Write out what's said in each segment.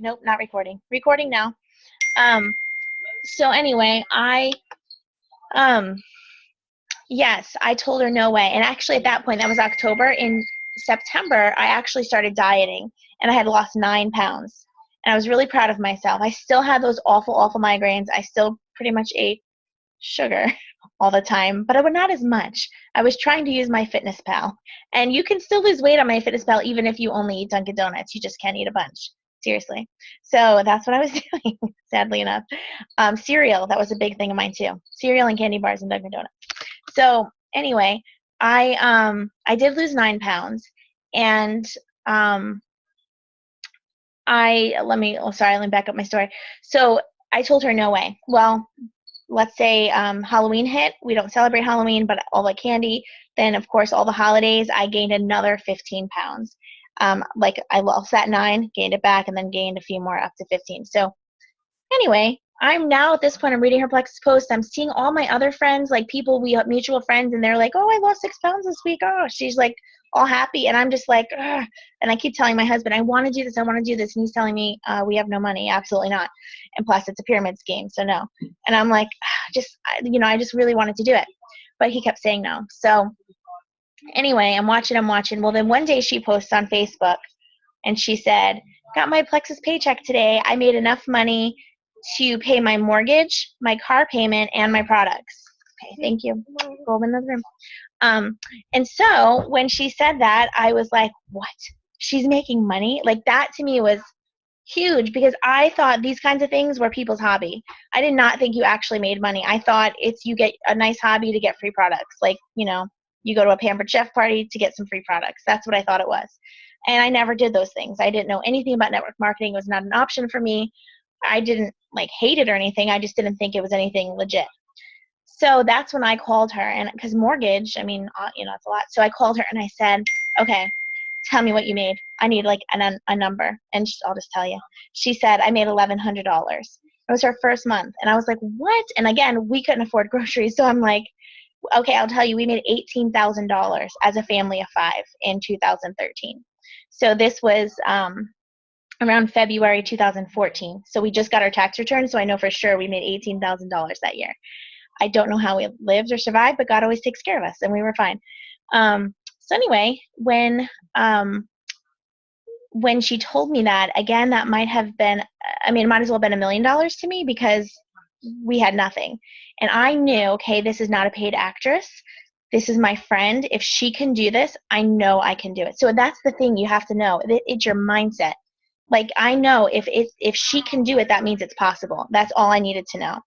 Nope, not recording. Recording now. So anyway, um, yes, I told her no way. And actually at that point, that was October. In September, I actually started dieting and I had lost 9 pounds. And I was really proud of myself. I still had those awful, awful migraines. I still pretty much ate sugar all the time, but I would not as much. I was trying to use my Fitness Pal. And you can still lose weight on my Fitness Pal even if you only eat Dunkin' Donuts. You just can't eat a bunch. Seriously. So that's what I was doing, sadly enough. Cereal, that was a big thing of mine too. Cereal and candy bars and Dunkin' Donuts. So anyway, I did lose 9 pounds, and let me back up my story. So I told her no way. Well, let's say Halloween hit. We don't celebrate Halloween, but all the candy. Then of course all the holidays. I gained another 15 pounds. Like I lost that 9, gained it back, and then gained a few more up to 15. So anyway, I'm now at this point, I'm reading her Plexus post. I'm seeing all my other friends, like people we have mutual friends, and they're like, oh, I lost 6 pounds this week. Oh, she's like all happy. And I'm just like, ugh. And I keep telling my husband, I want to do this. I want to do this. And he's telling me, we have no money. Absolutely not. And plus it's a pyramid scheme. So no. And I'm like, I just really wanted to do it. But he kept saying no. So anyway, I'm watching. Well, then one day she posts on Facebook and she said, got my Plexus paycheck today. I made enough money to pay my mortgage, my car payment, and my products. Okay, thank you. Go in another room. And so when she said that, I was like, what? She's making money? Like that to me was huge because I thought these kinds of things were people's hobby. I did not think you actually made money. I thought it's you get a nice hobby to get free products. Like, you go to a Pampered Chef party to get some free products. That's what I thought it was. And I never did those things. I didn't know anything about network marketing. It was not an option for me. I didn't hate it or anything. I just didn't think it was anything legit. So that's when I called her, and because mortgage, it's a lot. So I called her and I said, okay, tell me what you made. I need a number. And I'll just tell you. She said, I made $1,100. It was her first month. And I was like, what? And again, we couldn't afford groceries. So I'm like, okay, I'll tell you, we made $18,000 as a family of 5 in 2013. So this was around February 2014. So we just got our tax return, so I know for sure we made $18,000 that year. I don't know how we lived or survived, but God always takes care of us, and we were fine. So anyway, when she told me that, again, that might have been, it might as well have been $1 million to me because we had nothing. And I knew, okay, this is not a paid actress. This is my friend. If she can do this, I know I can do it. So that's the thing you have to know. It's your mindset. Like, I know if she can do it, that means it's possible. That's all I needed to know.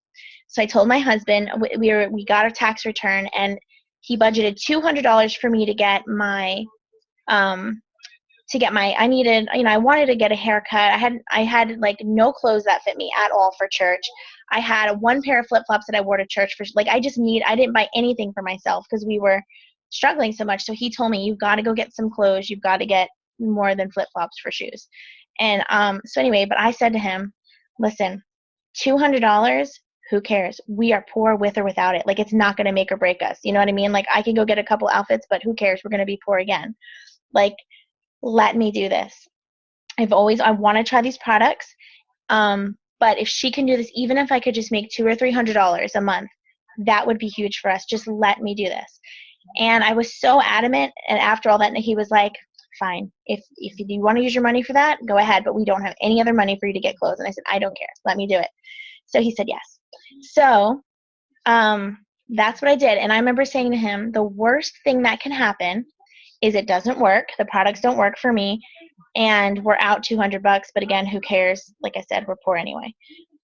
So I told my husband, we got a tax return, and he budgeted $200 for me to get my, I wanted to get a haircut. I had like no clothes that fit me at all for church. I had one pair of flip-flops that I wore to church for, I didn't buy anything for myself because we were struggling so much. So he told me, you've got to go get some clothes. You've got to get more than flip-flops for shoes. And so anyway, but I said to him, listen, $200, who cares? We are poor with or without it. Like, it's not going to make or break us. You know what I mean? Like, I can go get a couple outfits, but who cares? We're going to be poor again. Like, let me do this. I want to try these products. But if she can do this, even if I could just make $200 or $300 a month, that would be huge for us. Just let me do this. And I was so adamant. And after all that, he was like, fine. If you want to use your money for that, go ahead. But we don't have any other money for you to get clothes. And I said, I don't care. Let me do it. So he said yes. So that's what I did. And I remember saying to him, the worst thing that can happen is it doesn't work. The products don't work for me. And we're out $200. But again, who cares? Like I said, we're poor anyway.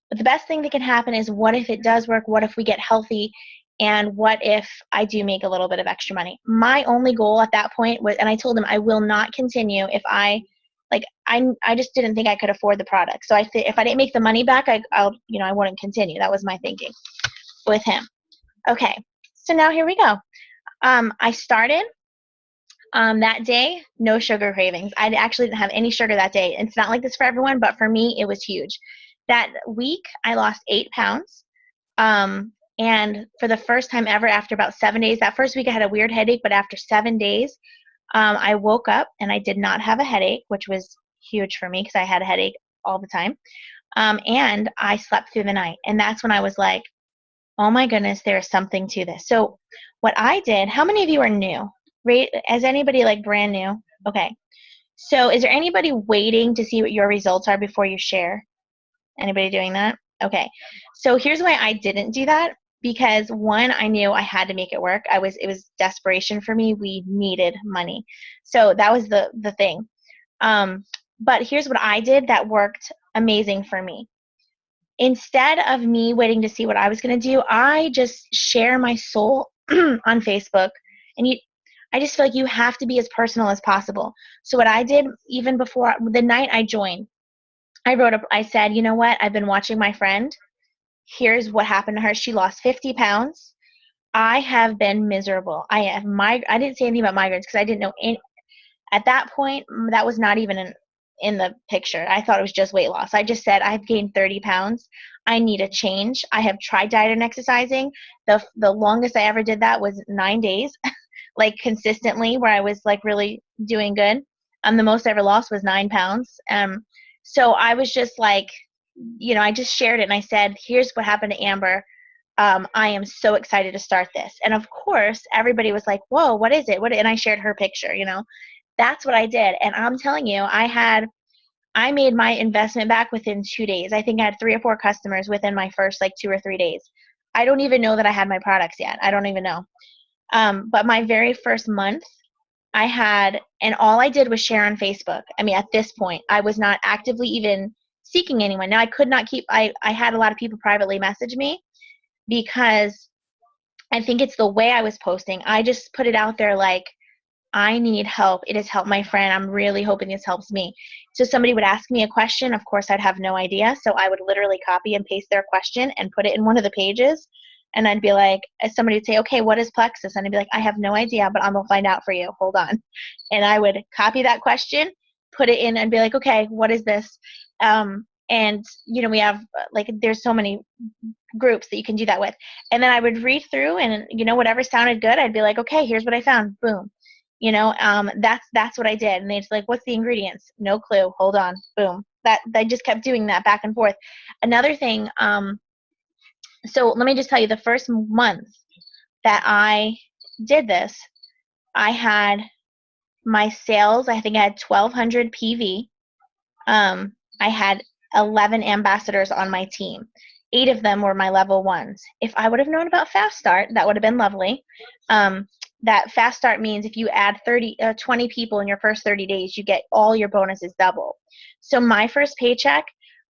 But the best thing that can happen is, what if it does work? What if we get healthy? And what if I do make a little bit of extra money? My only goal at that point was, and I told him I will not continue if I just didn't think I could afford the product. So if I didn't make the money back, I wouldn't continue. That was my thinking with him. Okay, so now here we go. I started that day, no sugar cravings. I actually didn't have any sugar that day. It's not like this for everyone, but for me, it was huge. That week, I lost 8 pounds. And for the first time ever, after about 7 days, that first week I had a weird headache, but after 7 days, I woke up and I did not have a headache, which was huge for me because I had a headache all the time. And I slept through the night. And that's when I was like, oh my goodness, there's something to this. So what I did, how many of you are new? Right? Is anybody like brand new? Okay. So is there anybody waiting to see what your results are before you share? Anybody doing that? Okay. So here's why I didn't do that. Because one, I knew I had to make it work. It was desperation for me. We needed money. So that was the thing. But here's what I did that worked amazing for me. Instead of me waiting to see what I was going to do, I just share my soul on Facebook. And I just feel like you have to be as personal as possible. So what I did, even before the night I joined, I said, you know what? I've been watching my friend. Here's what happened to her. She lost 50 pounds. I have been miserable. I didn't say anything about migraines because I didn't know at that point, that was not even in the picture. I thought it was just weight loss. I just said, I've gained 30 pounds. I need a change. I have tried diet and exercising. The longest I ever did that was 9 days, like consistently, where I was like really doing good. The most I ever lost was 9 pounds. So I was just like, I just shared it and I said, here's what happened to Amber. I am so excited to start this. And of course, everybody was like, whoa, what is it? And I shared her picture, That's what I did. And I'm telling you, I made my investment back within 2 days. I think I had 3 or 4 customers within my first like 2 or 3 days. I don't even know that I had my products yet. I don't even know. But my very first month, and all I did was share on Facebook. I mean, at this point, I was not actively even seeking anyone. Now, I had a lot of people privately message me because I think it's the way I was posting. I just put it out there like, I need help. It has helped my friend. I'm really hoping this helps me. So somebody would ask me a question. Of course, I'd have no idea. So I would literally copy and paste their question and put it in one of the pages. And I'd be like, somebody would say, okay, what is plexus? And I'd be like, I have no idea, but I'm going to find out for you. Hold on. And I would copy that question, put it in and be like, okay, what is this? And, we have there's so many groups that you can do that with. And then I would read through and, whatever sounded good, I'd be like, okay, here's what I found. Boom. That's what I did. And they're like, what's the ingredients? No clue. Hold on. Boom. That I just kept doing that back and forth. Another thing, so let me just tell you, the first month that I did this, I had my sales, I think I had 1,200 PV. I had 11 ambassadors on my team. 8 of them were my level 1s. If I would have known about Fast Start, that would have been lovely. That Fast Start means if you add 20 people in your first 30 days, you get all your bonuses double. So my first paycheck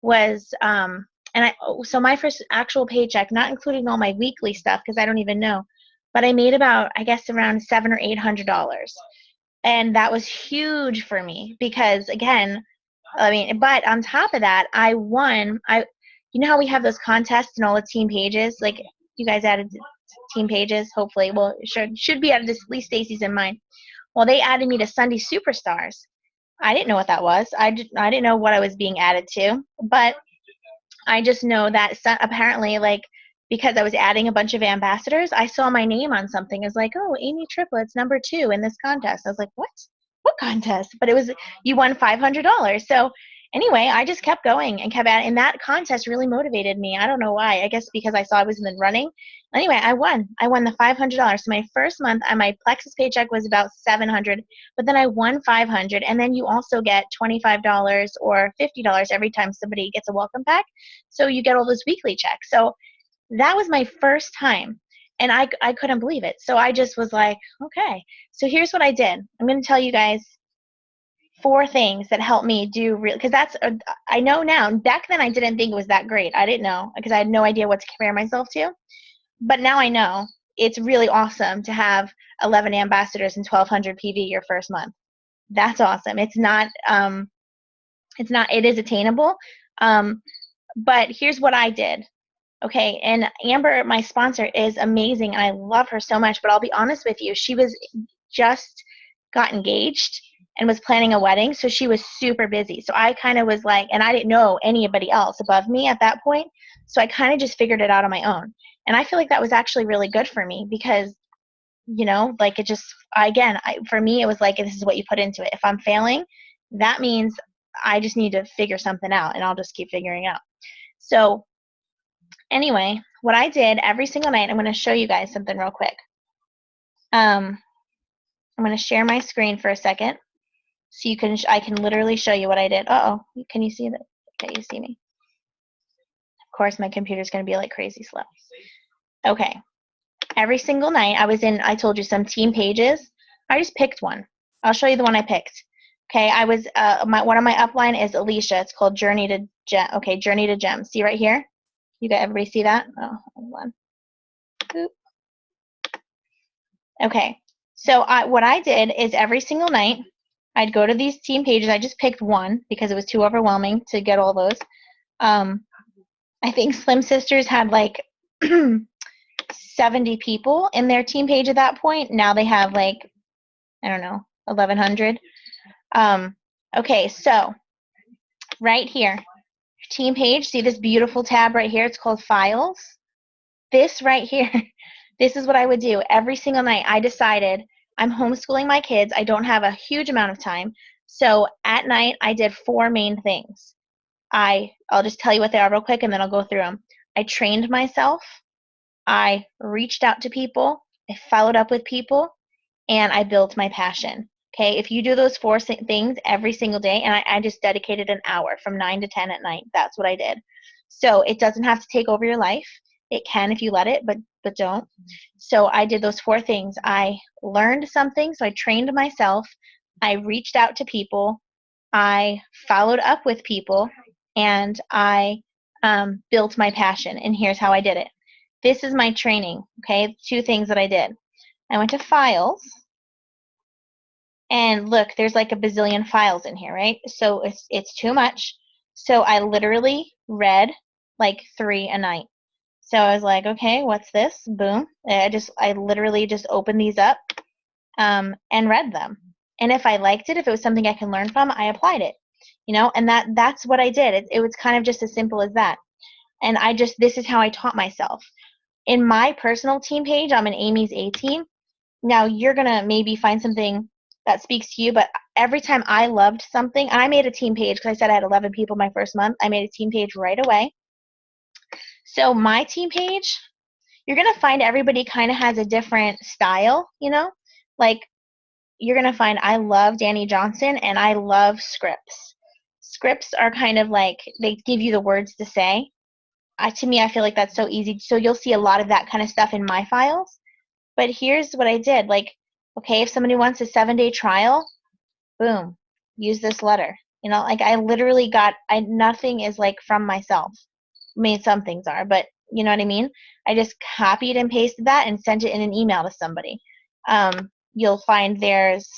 was, so my first actual paycheck, not including all my weekly stuff, because I don't even know, but I made about, I guess, around $700 or $800. And that was huge for me because, again, but on top of that, I won. You know how we have those contests and all the team pages? Like, you guys added team pages, hopefully. Well, should be added, at least Stacie's in mine. Well, they added me to Sunday Superstars. I didn't know what that was. I didn't know what I was being added to, but I just know that apparently, because I was adding a bunch of ambassadors, I saw my name on something. It was like, oh, Amy Triplets, number 2 in this contest. I was like, what? What contest? But it was, you won $500. So anyway, I just kept going and kept adding. And that contest really motivated me. I don't know why. I guess because I saw I was in the running. Anyway, I won. I won the $500. So my first month, my Plexus paycheck was about $700, but then I won $500. And then you also get $25 or $50 every time somebody gets a welcome pack. So you get all those weekly checks. So that was my first time. And I couldn't believe it. So I just was like, okay. So here's what I did. I'm going to tell you guys 4 things that helped me do because I know now. Back then I didn't think it was that great. I didn't know because I had no idea what to compare myself to. But now I know it's really awesome to have 11 ambassadors and 1,200 PV your first month. That's awesome. It is attainable. But here's what I did. Okay, and Amber, my sponsor, is amazing, and I love her so much, but I'll be honest with you, she was just got engaged and was planning a wedding, so she was super busy. So I kind of was like, and I didn't know anybody else above me at that point, so I kind of just figured it out on my own. And I feel like that was actually really good for me because, it just, for me, it was like, this is what you put into it. If I'm failing, that means I just need to figure something out, and I'll just keep figuring it out. So anyway, what I did every single night, I'm going to show you guys something real quick. I'm going to share my screen for a second so I can literally show you what I did. Uh-oh, can you see that? Okay, you see me. Of course, my computer's going to be like crazy slow. Okay. Every single night I told you some team pages. I just picked one. I'll show you the one I picked. Okay, I was one of my upline is Alicia. It's called Journey to Gem. Okay, Journey to Gem. See right here? You got everybody see that? Oh, hold on. Oop. Okay, so what I did is every single night I'd go to these team pages. I just picked one because it was too overwhelming to get all those. I think Slim Sisters had like 70 people in their team page at that point. Now they have like, I don't know, 1,100. Okay, so right here, team page, see this beautiful tab right here? It's called Files. This right here, this is what I would do every single night. I decided I'm homeschooling my kids. I don't have a huge amount of time. So at night, I did 4 main things. I'll just tell you what they are real quick, and then I'll go through them. I trained myself. I reached out to people. I followed up with people. And I built my passion. Okay, if you do those 4 things every single day, and I just dedicated an hour from 9 to 10 at night, that's what I did. So it doesn't have to take over your life. It can if you let it, but don't. So I did those 4 things. I learned something, so I trained myself. I reached out to people. I followed up with people, and I built my passion. And here's how I did it. This is my training. Okay, 2 things that I did. I went to Files, and look, there's like a bazillion files in here, right? So it's too much. So I literally read like 3 a night. So I was like, okay, what's this? Boom. I literally just opened these up and read them. And if I liked it, if it was something I can learn from, I applied it. You know, and that's what I did. It was kind of just as simple as that. And this is how I taught myself. In my personal team page, I'm in Amy's A team. Now you're going to maybe find something that speaks to you, but every time I loved something, and I made a team page because I said I had 11 people my first month. I made a team page right away. So my team page, you're going to find everybody kind of has a different style, you know? Like you're going to find I love Danny Johnson and I love scripts. Scripts are kind of like they give you the words to say. To me, I feel like that's so easy. So you'll see a lot of that kind of stuff in my files. But here's what I did. Like, okay, if somebody wants a 7-day trial, boom, use this letter. You know, like I literally nothing is like from myself. I mean, some things are, but you know what I mean? I just copied and pasted that and sent it in an email to somebody. You'll find there's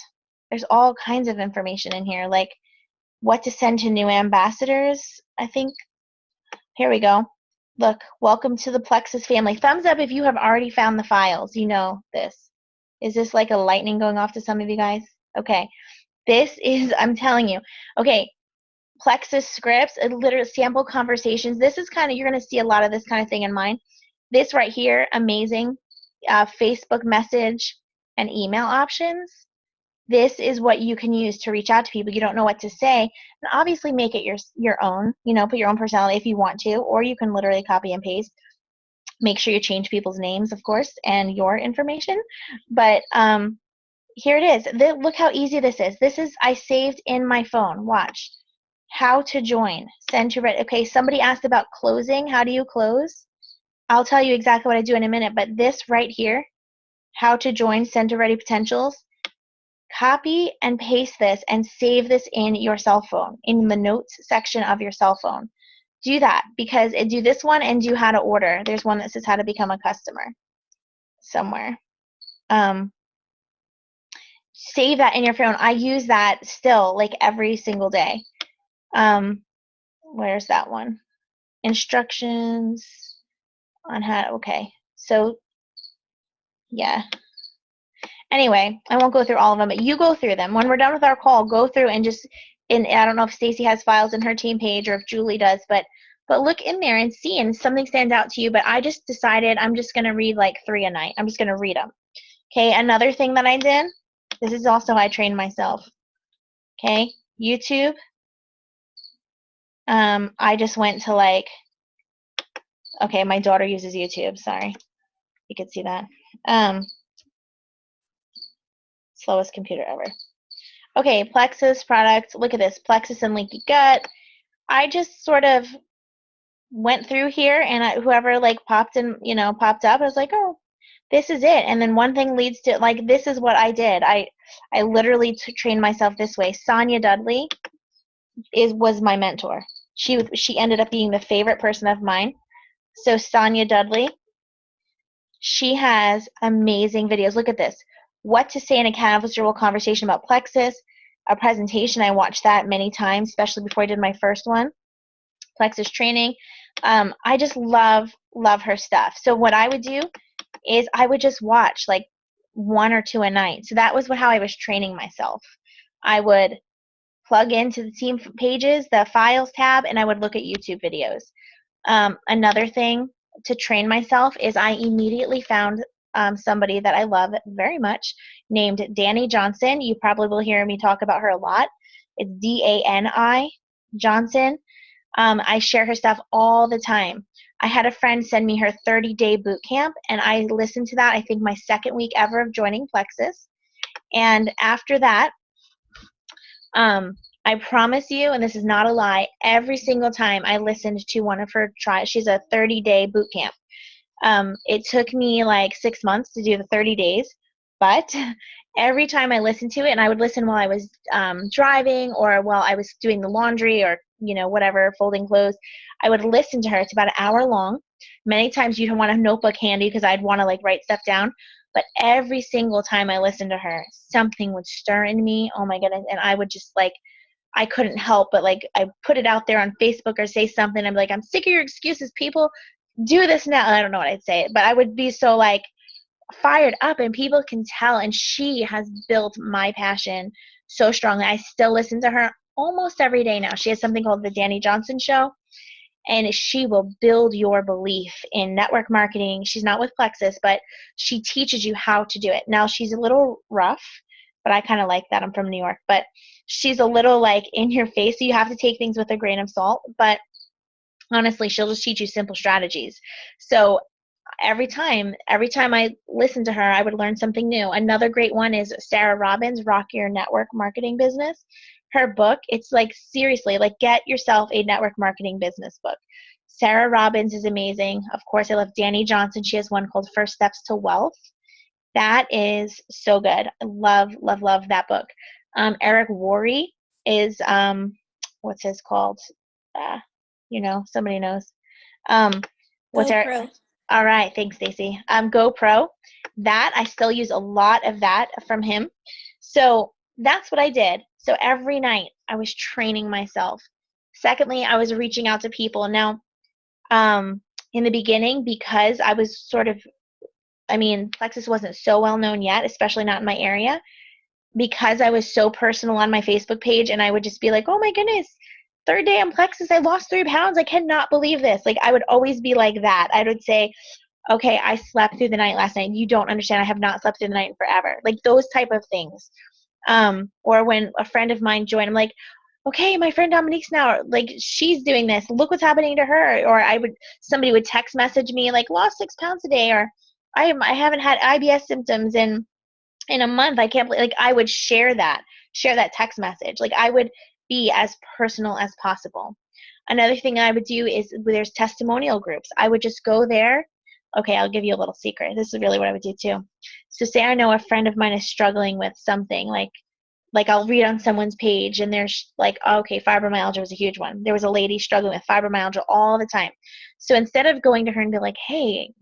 all kinds of information in here, like what to send to new ambassadors, I think. Here we go. Look, welcome to the Plexus family. Thumbs up if you have already found the files. You know this. Is this like a lightning going off to some of you guys? Okay. This is, I'm telling you. Okay, Plexus scripts, literal sample conversations. This is kind of, you're going to see a lot of this kind of thing in mine. This right here, amazing. Facebook message and email options. This is what you can use to reach out to people. You don't know what to say. And obviously make it your own, you know, put your own personality if you want to, or you can literally copy and paste. Make sure you change people's names, of course, and your information. But here it is. Look how easy this is. This is, I saved in my phone. Watch. How to join. Send to read. Okay, somebody asked about closing. How do you close? I'll tell you exactly what I do in a minute, but this right here, how to join, send to ready potentials, copy and paste this and save this in your cell phone, in the notes section of your cell phone. Do that, because do this one and do how to order. There's one that says how to become a customer somewhere. Save that in your phone. I use that still like every single day. Where's that one? Instructions on how, okay. So, yeah. Anyway, I won't go through all of them, but you go through them. When we're done with our call, go through and I don't know if Stacie has files in her team page or if Julie does, but look in there and see, and something stands out to you. But I just decided I'm just going to read like 3 a night. I'm just going to read them. Okay, another thing that I did, this is also how I trained myself. Okay, YouTube, I just went to like, okay, my daughter uses YouTube. Sorry. You can see that. Slowest computer ever. Okay, Plexus product. Look at this. Plexus and leaky gut. I just sort of went through here, and whoever like popped up, I was like, oh, this is it. And then one thing leads to, like, this is what I did. I literally trained myself this way. Sonia Dudley was my mentor. She ended up being the favorite person of mine. So Sonia Dudley, she has amazing videos. Look at this. What to say in a casual conversation about plexus. A presentation. I watched that many times, especially before I did my first one. Plexus training. I just love her stuff. So what I would do is I would just watch like 1 or 2 a night. So that was how I was training myself. I would plug into the team pages, the files tab, and I would look at YouTube videos. Another thing to train myself is I immediately found somebody that I love very much named Dani Johnson. You probably will hear me talk about her a lot. It's Dani Johnson. I share her stuff all the time. I had a friend send me her 30-day boot camp, and I listened to that, I think my second week ever of joining Plexus. And after that, I promise you, and this is not a lie, every single time I listened to one of her tries, she's a 30-day boot camp. It took me like 6 months to do the 30 days, but every time I listened to it, and I would listen while I was driving or while I was doing the laundry or whatever, folding clothes, I would listen to her. It's about an hour long. Many times you'd want a notebook handy because I'd want to like write stuff down. But every single time I listened to her, something would stir in me. Oh my goodness. And I would just like, I couldn't help but like, I put it out there on Facebook or say something. I'm like, I'm sick of your excuses, people. Do this now. I don't know what I'd say, but I would be so like fired up, and people can tell. And she has built my passion so strongly. I still listen to her almost every day now. She has something called the Dani Johnson Show, and she will build your belief in network marketing. She's not with Plexus, but she teaches you how to do it. Now, she's a little rough, but I kind of like that. I'm from New York, but she's a little like in your face, so you have to take things with a grain of salt. But honestly, she'll just teach you simple strategies. So every time I listened to her, I would learn something new. Another great one is Sarah Robbins, Rock Your Network Marketing Business. Her book, it's like, seriously, like, get yourself a network marketing business book. Sarah Robbins is amazing. Of course, I love Dani Johnson. She has one called First Steps to Wealth. That is so good. I love that book. Eric Worre is, what's his called? Somebody knows. What's Eric? GoPro. All right, thanks, Stacie. GoPro, that I still use a lot of that from him. So that's what I did. So every night I was training myself. Secondly, I was reaching out to people. Now, in the beginning, because I was Plexus wasn't so well known yet, especially not in my area. Because I was so personal on my Facebook page, and I would just be like, oh my goodness, 3rd day on Plexus, I lost 3 pounds. I cannot believe this. Like, I would always be like that. I would say, okay, I slept through the night last night. You don't understand. I have not slept through the night in forever. Like, those type of things. Or when a friend of mine joined, I'm like, okay, my friend Dominique's now, like, she's doing this. Look what's happening to her. Or somebody would text message me, like, lost 6 pounds a day, or I haven't had IBS symptoms in a month. I can't believe, like, I would share that text message. Like, I would be as personal as possible. Another thing I would do is, there's testimonial groups. I would just go there. Okay, I'll give you a little secret. This is really what I would do too. So say I know a friend of mine is struggling with something, like I'll read on someone's page, and there's like, okay, fibromyalgia was a huge one. There was a lady struggling with fibromyalgia all the time. So instead of going to her and be like, hey,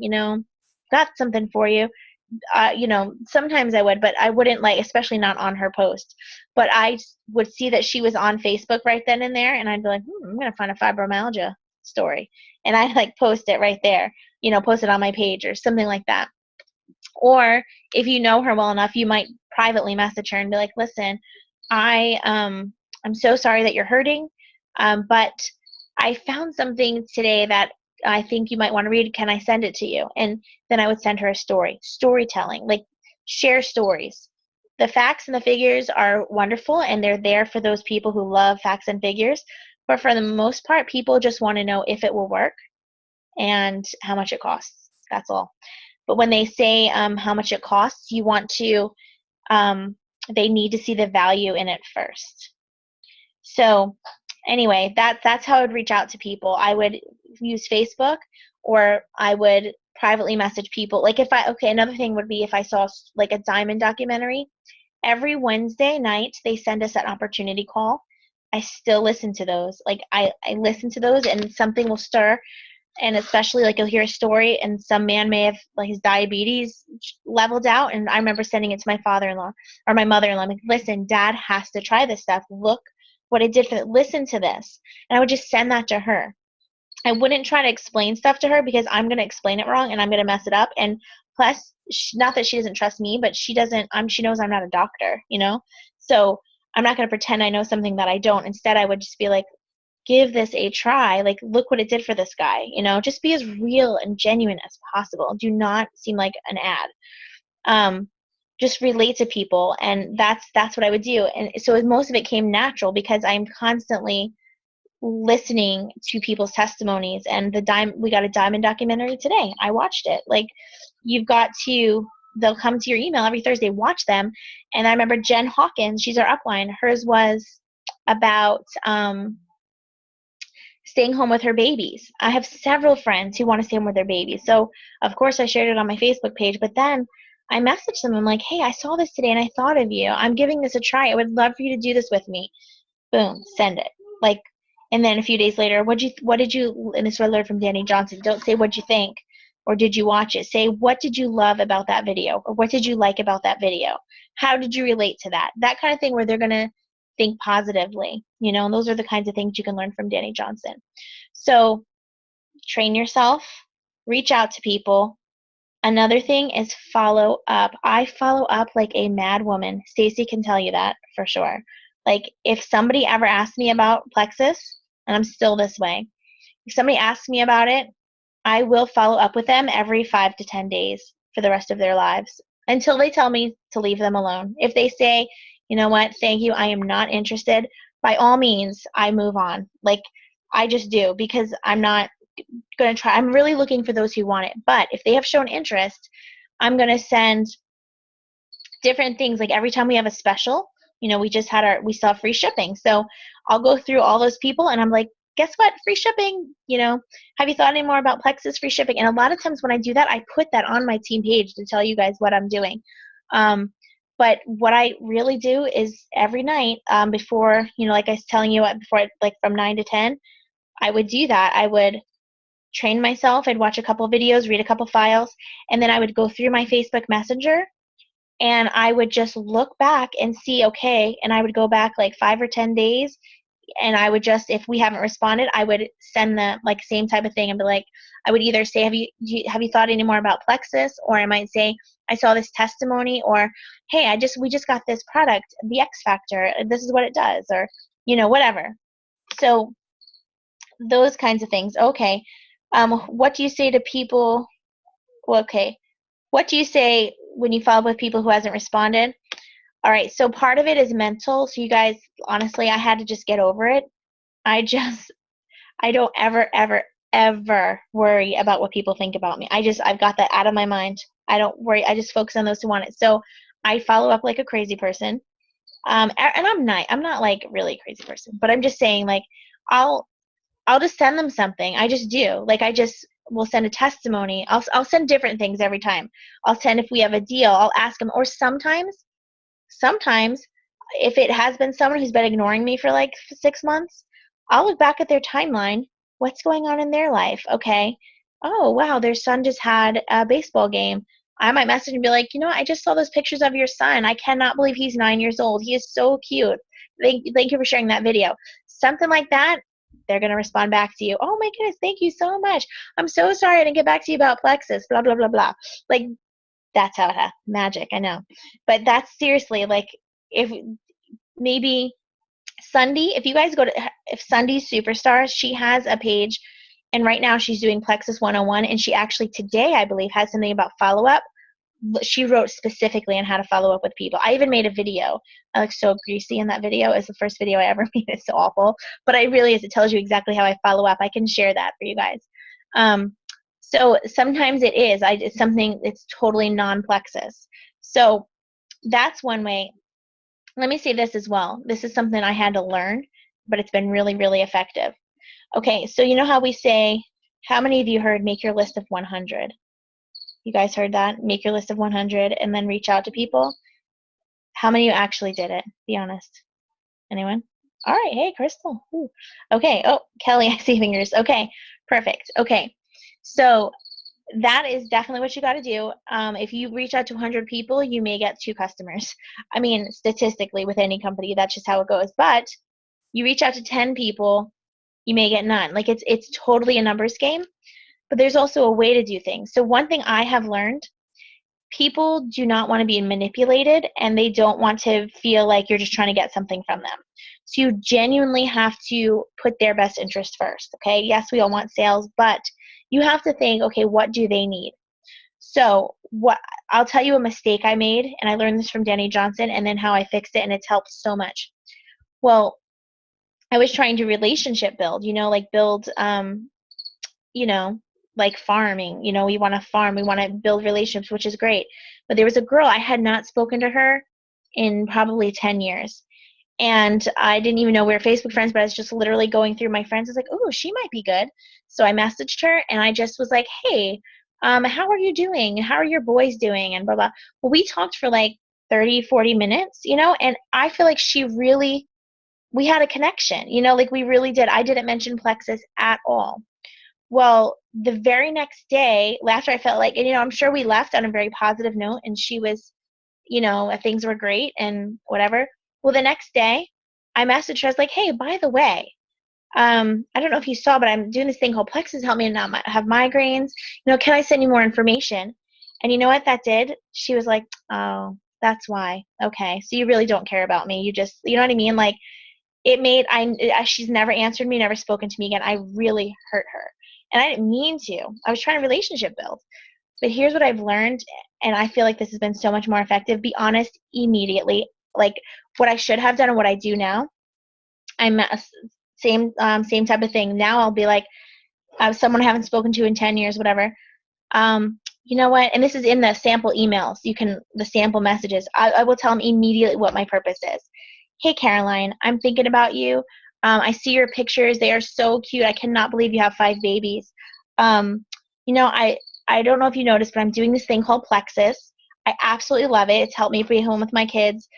got something for you, sometimes I would, but I wouldn't, like, especially not on her post. But I would see that she was on Facebook right then and there, and I'd be like, I'm going to find a fibromyalgia story. And I'd like post it right there, post it on my page or something like that. Or if you know her well enough, you might privately message her and be like, listen, I'm so sorry that you're hurting, but I found something today that I think you might want to read. Can I send it to you? And then I would send her a storytelling, like, share stories. The facts and the figures are wonderful, and they're there for those people who love facts and figures. But for the most part, people just want to know if it will work and how much it costs. That's all. But when they say how much it costs, you want to, they need to see the value in it first. So anyway, that's how I would reach out to people. I would use Facebook, or I would privately message people. Like another thing would be if I saw like a diamond documentary, every Wednesday night they send us an opportunity call. I still listen to those. Like I listen to those, and something will stir. And especially like you'll hear a story and some man may have like his diabetes leveled out, and I remember sending it to my father-in-law or my mother-in-law. I'm like, listen, dad has to try this stuff. Look what it did for it. Listen to this. And I would just send that to her. I wouldn't try to explain stuff to her because I'm going to explain it wrong and I'm going to mess it up. And plus, not that she doesn't trust me, but she knows I'm not a doctor, So I'm not going to pretend I know something that I don't. Instead, I would just be like, give this a try. Like, look what it did for this guy, just be as real and genuine as possible. Do not seem like an ad. Just relate to people. And that's what I would do. And so most of it came natural because I'm constantly listening to people's testimonies. And we got a diamond documentary today. I watched it. Like, they'll come to your email every Thursday, watch them. And I remember Jen Hawkins, she's our upline. Hers was about, staying home with her babies. I have several friends who want to stay home with their babies. So, of course, I shared it on my Facebook page. But then I messaged them. I'm like, hey, I saw this today and I thought of you. I'm giving this a try. I would love for you to do this with me. Boom, send it. Like, and then a few days later, what did you, and this is what I learned from Danny Johnson, don't say what'd you think or did you watch it. Say, what did you love about that video, or what did you like about that video? How did you relate to that? That kind of thing, where they're going to think positively, and those are the kinds of things you can learn from Danny Johnson. So train yourself, reach out to people. Another thing is follow up. I follow up like a mad woman. Stacie can tell you that for sure. Like, if somebody ever asks me about Plexus, and I'm still this way, if somebody asks me about it, I will follow up with them every 5 to 10 days for the rest of their lives until they tell me to leave them alone. If they say, you know what, thank you, I am not interested, by all means, I move on. Like, I just do, because I'm not going to try. I'm really looking for those who want it. But if they have shown interest, I'm going to send different things. Like, every time we have a special, we saw free shipping. So I'll go through all those people and I'm like, guess what? Free shipping. Have you thought any more about Plexus free shipping? And a lot of times when I do that, I put that on my team page to tell you guys what I'm doing. But what I really do is every night before, like I was telling you, like from 9 to 10, I would do that. I would train myself. I'd watch a couple videos, read a couple files, and then I would go through my Facebook Messenger and I would just look back and see, okay, and I would go back like 5 or 10 days, and I would just, if we haven't responded, I would send them like same type of thing and be like, I would either say, have you thought any more about Plexus? Or I might say, I saw this testimony, or hey, we just got this product, the X Factor, this is what it does, or whatever. So those kinds of things. Okay. What do you say to people? Well, okay. What do you say when you follow up with people who hasn't responded? All right, so part of it is mental. So you guys, honestly, I had to just get over it. I don't ever worry about what people think about me. I've got that out of my mind. I don't worry. I just focus on those who want it. So I follow up like a crazy person. And I'm not like really a crazy person, but I'm just saying, like, I'll just send them something. I just do. Like, I just will send a testimony. I'll send different things every time. I'll send, if we have a deal, I'll ask them. Or sometimes if it has been someone who's been ignoring me for like 6 months, I'll look back at their timeline. What's going on in their life? Okay. Oh, wow, their son just had a baseball game. I might message and be like, I just saw those pictures of your son. I cannot believe he's 9 years old. He is so cute. Thank you for sharing that video. Something like that. They're going to respond back to you. Oh my goodness, thank you so much. I'm so sorry I didn't get back to you about Plexus, blah, blah, blah, blah. Like, that's how it happens. Magic, I know. But that's seriously, like, if maybe Sunday, if you guys if Sunday's Superstars, she has a page, and right now she's doing Plexus 101, and she actually today, I believe, has something about follow-up. she wrote specifically on how to follow up with people. I even made a video. I look so greasy in that video. It's the first video I ever made. It's so awful, but it really is. It tells you exactly how I follow up. I can share that for you guys. So sometimes it's something, it's totally non-plexus. So that's one way. Let me say this as well. This is something I had to learn, but it's been really, really effective. Okay, so you know how we say, how many of you heard make your list of 100? You guys heard that? Make your list of 100 and then reach out to people. How many of you actually did it? Be honest. Anyone? All right. Hey, Crystal. Ooh. Okay. Oh, Kelly, I see fingers. Okay. Perfect. Okay. So that is definitely what you got to do. If you reach out to 100 people, you may get 2 customers. I mean, statistically, with any company, that's just how it goes. But you reach out to 10 people, you may get none. Like it's totally a numbers game. But there's also a way to do things. So one thing I have learned, people do not want to be manipulated, and they don't want to feel like you're just trying to get something from them. So you genuinely have to put their best interest first, okay? Yes, we all want sales, but you have to think, okay, what do they need? So what I'll tell you a mistake I made, and I learned this from Danny Johnson, and then how I fixed it, and it's helped so much. Well, I was trying to relationship build, like build, like farming, we want to farm, we want to build relationships, which is great. But there was a girl, I had not spoken to her in probably 10 years. And I didn't even know we were Facebook friends, but I was just literally going through my friends. I was like, oh, she might be good. So I messaged her and I just was like, hey, how are you doing? How are your boys doing? And blah, blah. Well, we talked for like 30, 40 minutes, and I feel like we had a connection, like we really did. I didn't mention plexus at all. Well, the very next day, after I felt like, and I'm sure we left on a very positive note, and she was, things were great and whatever. Well, the next day, I messaged her. I was like, hey, by the way, I don't know if you saw, but I'm doing this thing called Plexus. Help me not have migraines. Can I send you more information? And you know what that did? She was like, oh, that's why. Okay, so you really don't care about me. You just, you know what I mean? Like, she's never answered me, never spoken to me again. I really hurt her. And I didn't mean to. I was trying to relationship build. But here's what I've learned, and I feel like this has been so much more effective. Be honest immediately. Like what I should have done and what I do now, I'm same type of thing. Now I'll be like, someone I haven't spoken to in 10 years, whatever. You know what? And this is in the sample emails. The sample messages. I will tell them immediately what my purpose is. Hey, Caroline, I'm thinking about you. I see your pictures. They are so cute. I cannot believe you have 5 babies. I don't know if you noticed, but I'm doing this thing called Plexus. I absolutely love it. It's helped me be home with my kids.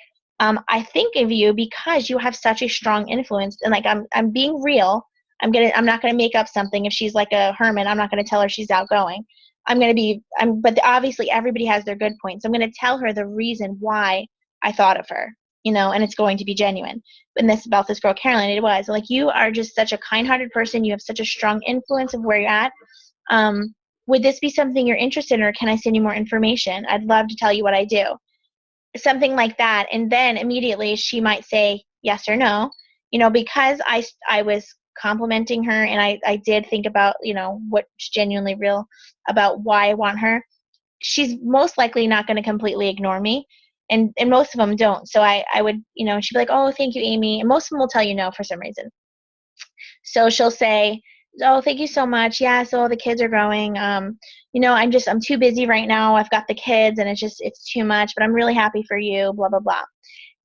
I think of you because you have such a strong influence, and like I'm being real. I'm not gonna make up something. If she's like a hermit, I'm not gonna tell her she's outgoing. But obviously everybody has their good points. I'm gonna tell her the reason why I thought of her, and it's going to be genuine. And this about this girl, Caroline, it was like, you are just such a kind-hearted person. You have such a strong influence of where you're at. Would this be something you're interested in, or can I send you more information? I'd love to tell you what I do. Something like that. And then immediately she might say yes or no, because I was complimenting her, and I did think about, what's genuinely real about why I want her. She's most likely not going to completely ignore me. And most of them don't. So I would, she'd be like, oh, thank you, Amy. And most of them will tell you no for some reason. So she'll say, oh, thank you so much. Yeah, so the kids are growing. I'm too busy right now. I've got the kids, and it's too much, but I'm really happy for you, blah, blah, blah.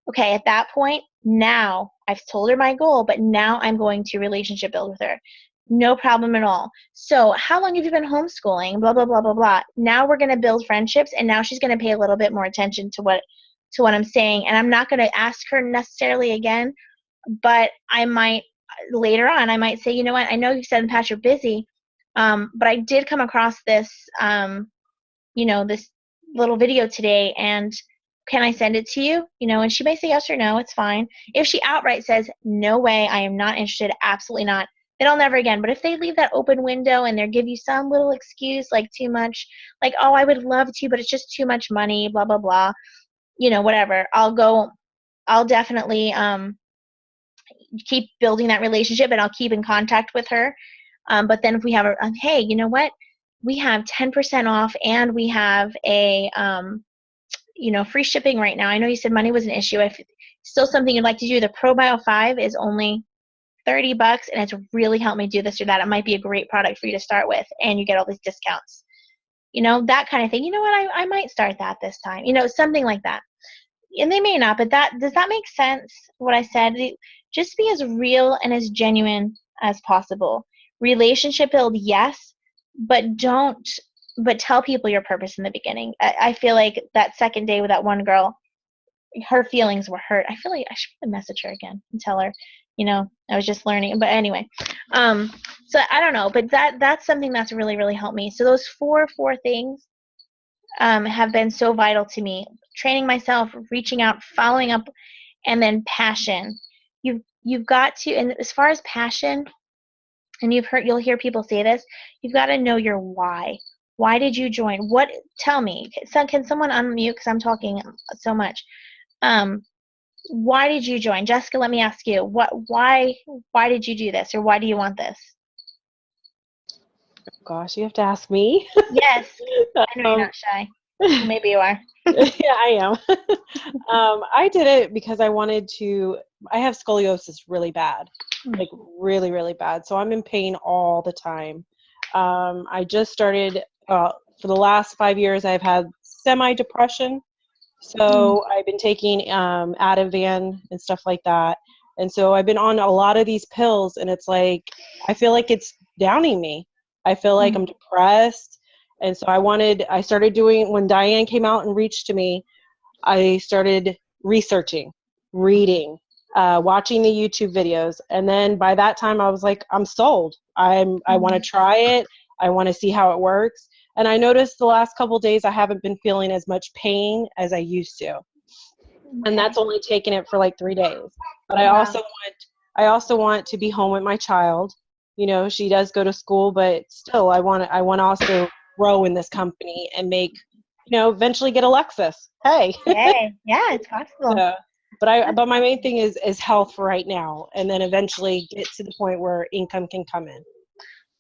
Okay, at that point, now I've told her my goal, but now I'm going to relationship build with her. No problem at all. So how long have you been homeschooling? Blah, blah, blah, blah, blah. Now we're going to build friendships, and now she's going to pay a little bit more attention to what I'm saying. And I'm not going to ask her necessarily again, but I might later on, I might say, you know what, I know you said in the past you're busy, but I did come across this, this little video today, and can I send it to you? And she may say yes or no, it's fine. If she outright says, no way, I am not interested, absolutely not, then I'll never again. But if they leave that open window and they give you some little excuse, like too much, like, oh, I would love to, but it's just too much money, blah, blah, blah, whatever, I'll definitely, keep building that relationship, and I'll keep in contact with her. But then if we have hey, you know what? we have 10% off, and we have a free shipping right now. I know you said money was an issue. If still something you'd like to do, the ProBio 5 is only $30, and it's really helped me do this or that. It might be a great product for you to start with, and you get all these discounts. That kind of thing. You know what? I might start that this time. Something like that. And they may not, but does that make sense, what I said? Just be as real and as genuine as possible. Relationship build, yes, but tell people your purpose in the beginning. I feel like that second day with that one girl, her feelings were hurt. I feel like I should message her again and tell her, I was just learning. But anyway, so I don't know, but that's something that's really, really helped me. So those four things have been so vital to me. Training myself, reaching out, following up, and then passion. You've got to, and as far as passion, and you'll hear people say this, you've got to know your why. Why did you join? Tell me. Can someone unmute, because I'm talking so much. Why did you join? Jessica, let me ask you. Why did you do this, or why do you want this? Gosh, you have to ask me. Yes. I know you're not shy. Maybe you are. Yeah, I am. I did it because I have scoliosis really bad, like really, really bad. So I'm in pain all the time. I just started, for the last 5 years, I've had semi-depression. So I've been taking Ativan and stuff like that. And so I've been on a lot of these pills, and it's like, I feel like it's downing me. I feel like I'm depressed. And so I started doing, when Diane came out and reached to me, I started researching, reading, watching the YouTube videos. And then by that time I was like, I'm sold. I want to try it. I want to see how it works. And I noticed the last couple of days I haven't been feeling as much pain as I used to. And that's only taken it for like 3 days. But I also want to be home with my child. She does go to school, but still I want to also grow in this company and make, eventually get a Lexus. Hey. Hey, yeah, it's possible. So, but my main thing is health for right now, and then eventually get to the point where income can come in.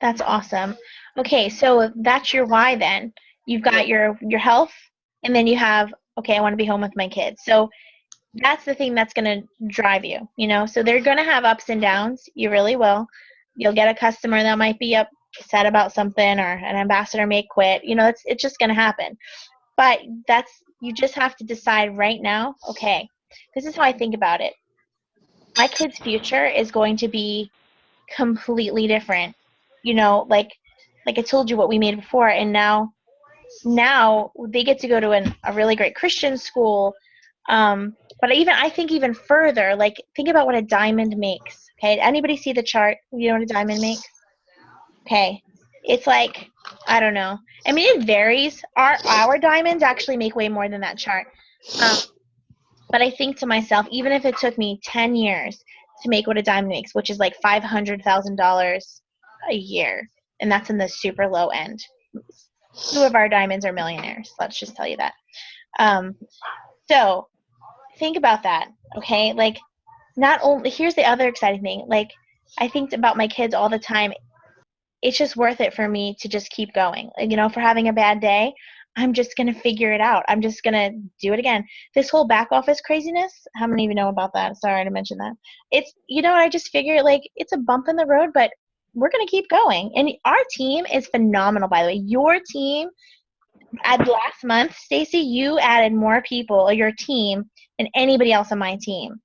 That's awesome. Okay, so that's your why then. You've got your health, and then you have, okay, I want to be home with my kids. So that's the thing that's going to drive you, So they're going to have ups and downs. You really will. You'll get a customer that might be upset about something, or an ambassador may quit. It's just going to happen. But you just have to decide right now, okay, this is how I think about it. My kid's future is going to be completely different. Like I told you what we made before, and now they get to go to a really great Christian school. But I think even further, like think about what a diamond makes. Okay, anybody see the chart? You know what a diamond makes? Okay, it's like, I don't know. I mean, it varies. Our diamonds actually make way more than that chart. But I think to myself, even if it took me 10 years to make what a diamond makes, which is like $500,000 a year, and that's in the super low end. 2 of our diamonds are millionaires. Let's just tell you that. So think about that, okay? Like, not only, here's the other exciting thing. Like, I think about my kids all the time. It's just worth it for me to just keep going. If we're having a bad day, I'm just going to figure it out. I'm just going to do it again. This whole back office craziness, how many of you know about that? Sorry to mention that. It's, I just figure, like, it's a bump in the road, but we're going to keep going. And our team is phenomenal, by the way. Your team, last month, Stacie, you added more people, or your team, than anybody else on my team.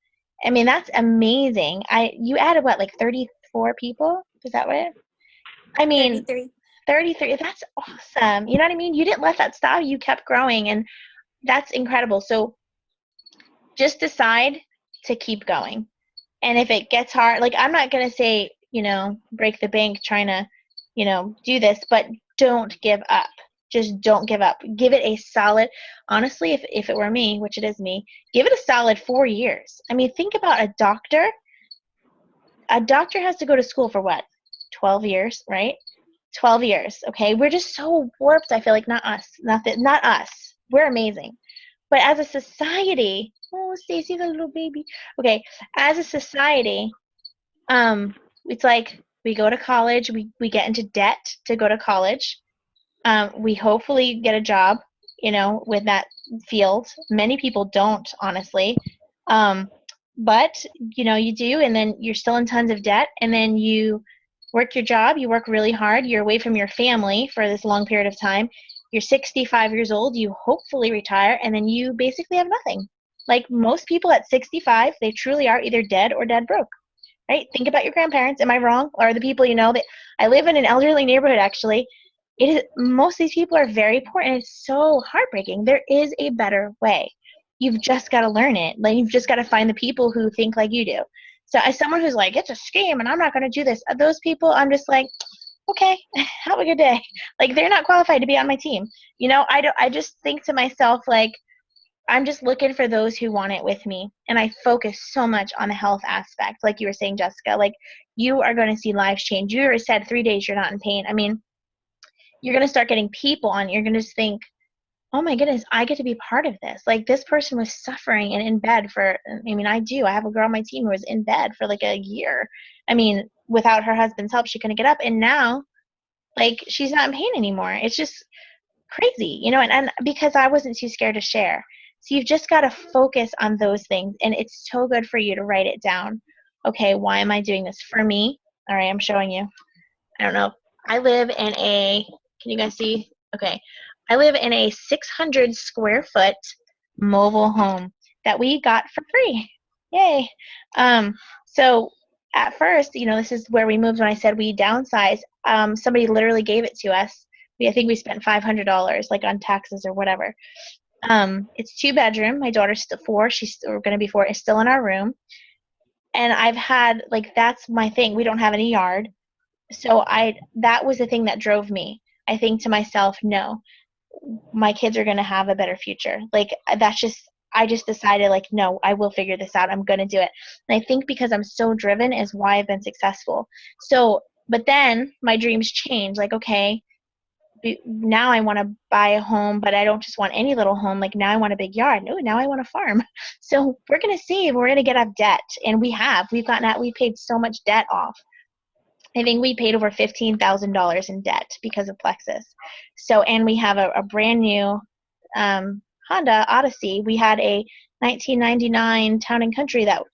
I mean, that's amazing. You added, what, like 34 people? Is that what? I mean, 33. That's awesome. You know what I mean? You didn't let that stop. You kept growing, and that's incredible. So just decide to keep going. And if it gets hard, like, I'm not going to say, break the bank trying to, do this, but don't give up. Just don't give up. Give it a solid, honestly, if it were me, which it is me, give it a solid 4 years. I mean, think about a doctor. A doctor has to go to school for what? 12 years, right? 12 years, okay? We're just so warped, I feel like. Not us. Not us. We're amazing. But as a society, oh, Stacie, the little baby. Okay, as a society, it's like we go to college, we get into debt to go to college. We hopefully get a job, with that field. Many people don't, honestly. Um, but, you do, and then you're still in tons of debt, and then you work your job, you work really hard, you're away from your family for this long period of time. You're 65 years old, you hopefully retire, and then you basically have nothing. Like most people at 65, they truly are either dead or dead broke, right? Think about your grandparents. Am I wrong? Or the people that I live in an elderly neighborhood actually. It is most of these people are very poor and it's so heartbreaking. There is a better way. You've just got to learn it. Like you've just got to find the people who think like you do. So as someone who's like, it's a scam and I'm not going to do this, those people, I'm just like, okay, have a good day. Like they're not qualified to be on my team. I just think to myself like, I'm just looking for those who want it with me. And I focus so much on the health aspect. Like you were saying, Jessica, like you are going to see lives change. You already said 3 days you're not in pain. I mean, you're going to start getting people on. You're going to just think, oh my goodness, I get to be part of this. Like this person was suffering and in bed for, I mean, I have a girl on my team who was in bed for like a year. I mean, without her husband's help, she couldn't get up. And now, like, she's not in pain anymore. It's just crazy, and because I wasn't too scared to share. So you've just got to focus on those things. And it's so good for you to write it down. Okay, why am I doing this? For me, all right, I'm showing you. I don't know. I live in can you guys see? Okay. I live in a 600 square foot mobile home that we got for free. Yay. So at first, this is where we moved when I said we downsized. Somebody literally gave it to us. I think we spent $500 like on taxes or whatever. It's 2 bedroom. My daughter's still 4. She's going to be 4. Is still in our room. And I've had like, that's my thing. We don't have any yard. So that was the thing that drove me. I think to myself, no, my kids are going to have a better future. Like I just decided like, no, I will figure this out. I'm going to do it. And I think because I'm so driven is why I've been successful. So, but then my dreams change. Like, okay, now I want to buy a home, but I don't just want any little home. Like now I want a big yard. No, now I want a farm. So we're going to see if we're going to get off debt. And we paid so much debt off. I think we paid over $15,000 in debt because of Plexus. So, and we have a brand new Honda Odyssey. We had a 1999 Town and Country that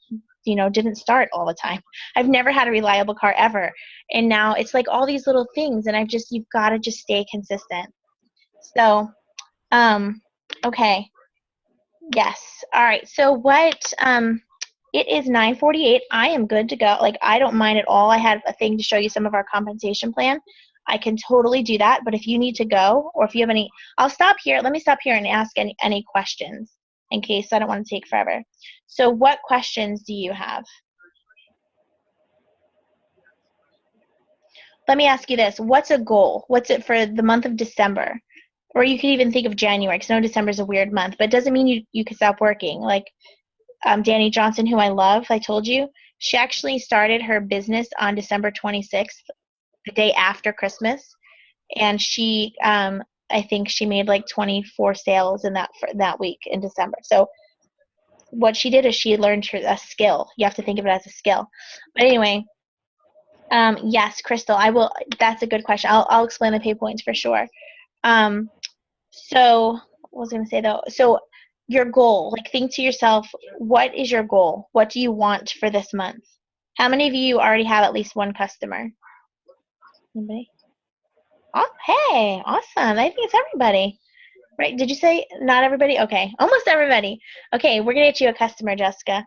didn't start all the time. I've never had a reliable car ever, and now it's like all these little things, and you've got to just stay consistent. So, okay, yes, all right. So what? It is 9:48. I am good to go. Like, I don't mind at all. I had a thing to show you some of our compensation plan. I can totally do that. But if you need to go or if you have any, I'll stop here. Let me stop here and ask any questions in case I don't want to take forever. So what questions do you have? Let me ask you this. What's a goal? What's it for the month of December? Or you could even think of January because I know December is a weird month, but it doesn't mean you could stop working. Like, Danny Johnson, who I love, I told you, she actually started her business on December 26th, the day after Christmas, and she, I think she made like 24 sales in that week in December. So what she did is she learned a skill. You have to think of it as a skill. But anyway, yes, Crystal, I will. That's a good question. I'll explain the pay points for sure. So what was I going to say though? So your goal, like think to yourself, what is your goal? What do you want for this month? How many of you already have at least one customer? Anybody? Oh, hey, awesome. I think it's everybody. Right? Did you say not everybody? Okay, almost everybody. Okay, we're gonna get you a customer, Jessica.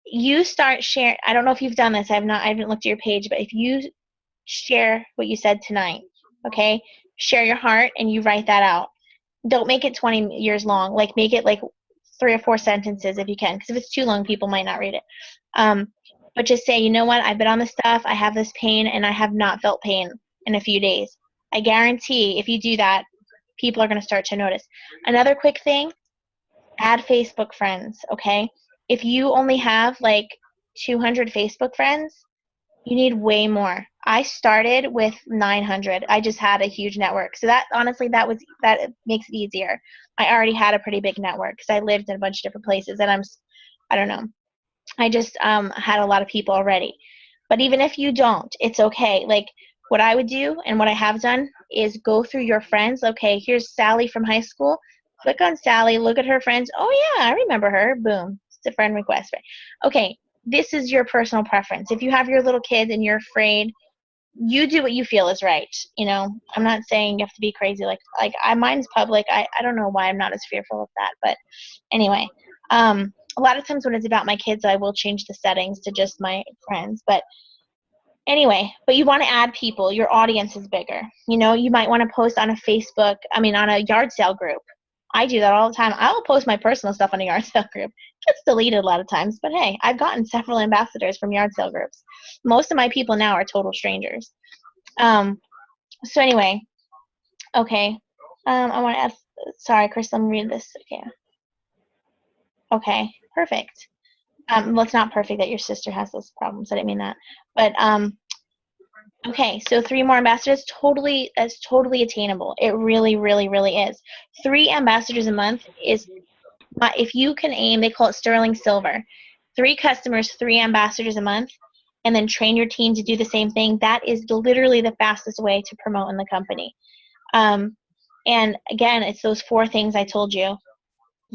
You start sharing. I don't know if you've done this. I haven't looked at your page, but if you share what you said tonight, okay, share your heart and you write that out. Don't make it 20 years long. Like make it like 3 or 4 sentences if you can, because if it's too long, people might not read it. But just say, you know what? I've been on this stuff. I have this pain, and I have not felt pain in a few days. I guarantee if you do that, people are going to start to notice. Another quick thing, add Facebook friends, okay? If you only have like 200 Facebook friends, you need way more. I started with 900. I just had a huge network. So that honestly, that makes it easier. I already had a pretty big network because I lived in a bunch of different places, and I don't know. I just had a lot of people already. But even if you don't, it's okay. Like what I would do and what I have done is go through your friends. Okay, here's Sally from high school. Click on Sally, look at her friends. Oh yeah, I remember her. Boom, it's a friend request. Right? Okay, this is your personal preference. If you have your little kids and you're afraid, you do what you feel is right. You know, I'm not saying you have to be crazy. Mine's public. I don't know why I'm not as fearful of that. But anyway, a lot of times when it's about my kids, I will change the settings to just my friends. But anyway, but you want to add people. Your audience is bigger. You know, you might want to post on on a yard sale group. I do that all the time. I will post my personal stuff on a yard sale group. It gets deleted a lot of times, but hey, I've gotten several ambassadors from yard sale groups. Most of my people now are total strangers. So anyway, okay. I want to ask. Sorry, Chris. Let me read this. Okay. Okay. Perfect. Well, it's not perfect that your sister has those problems. I didn't mean that. But okay, so 3 more ambassadors, that's totally attainable. It really, really, really is. 3 ambassadors a month is, if you can aim, they call it sterling silver. 3 customers, 3 ambassadors a month, and then train your team to do the same thing. That is literally the fastest way to promote in the company. And again, it's those 4 things I told you.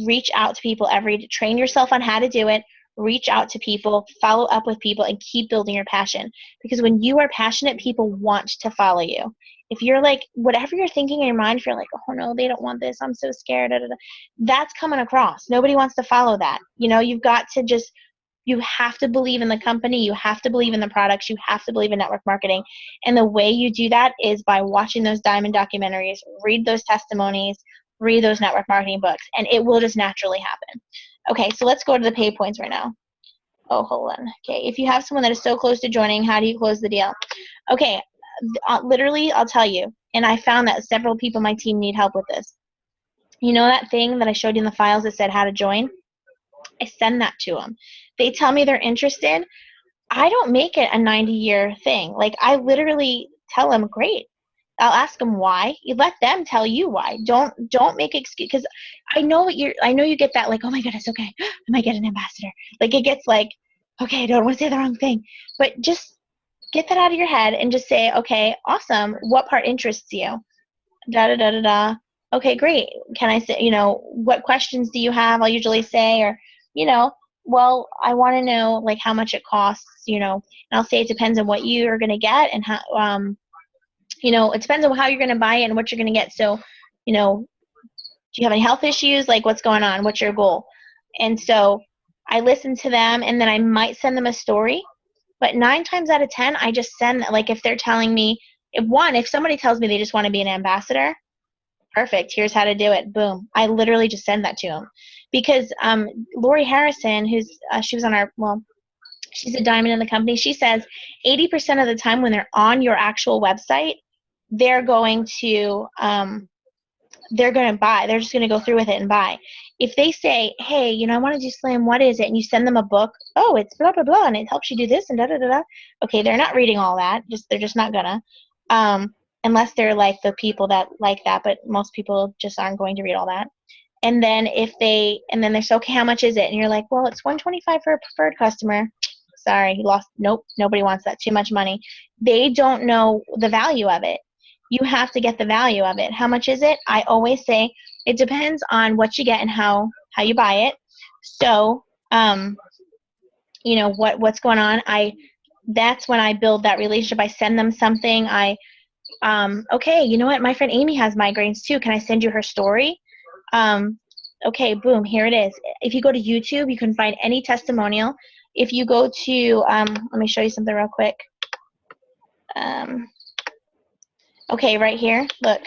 Reach out to people train yourself on how to do it. Reach out to people, follow up with people, and keep building your passion. Because when you are passionate, people want to follow you. If you're like, whatever you're thinking in your mind, if you're like, oh no, they don't want this, I'm so scared, da, da, da, that's coming across. Nobody wants to follow that. You know, you have to believe in the company, you have to believe in the products, you have to believe in network marketing. And the way you do that is by watching those diamond documentaries, read those testimonies, read those network marketing books, and it will just naturally happen. Okay, so let's go to the pay points right now. Oh, hold on. Okay, if you have someone that is so close to joining, how do you close the deal? Okay, literally, I'll tell you, and I found that several people on my team need help with this. You know that thing that I showed you in the files that said how to join? I send that to them. They tell me they're interested. I don't make it a 90-year thing. Like, I literally tell them, great. I'll ask them why. You let them tell you why. Don't make excuse, because I know you get that, like, oh my goodness, okay, I might get an ambassador. Like, it gets like, okay, I don't want to say the wrong thing. But just get that out of your head and just say, okay, awesome. What part interests you? Da da da da da. Okay, great. Can I say, what questions do you have? I'll usually say, or, well, I want to know like how much it costs, and I'll say it depends on what you are going to get and how, it depends on how you're going to buy it and what you're going to get. So, do you have any health issues? Like, what's going on? What's your goal? And so I listen to them, and then I might send them a story. But 9 times out of 10, I just send, like, if they're telling me, if somebody tells me they just want to be an ambassador, perfect, here's how to do it, boom. I literally just send that to them. Because Lori Harrison, she was on she's a diamond in the company, she says 80% of the time when they're on your actual website, they're going to buy. They're just going to go through with it and buy. If they say, hey, I want to do Slam, what is it? And you send them a book, oh, it's blah, blah, blah, and it helps you do this and da-da-da-da. Okay, they're not reading all that. They're just not gonna. Unless they're like the people that like that, but most people just aren't going to read all that. And then they say, okay, how much is it? And you're like, well, it's $125 for a preferred customer. Sorry, you lost. Nope, nobody wants that. Too much money. They don't know the value of it. You have to get the value of it. How much is it? I always say it depends on what you get and how you buy it. So, what's going on. That's when I build that relationship. I send them something. Okay, you know what? My friend Amy has migraines too. Can I send you her story? Okay, boom, here it is. If you go to YouTube, you can find any testimonial. If you go to, let me show you something real quick. Okay, right here, look.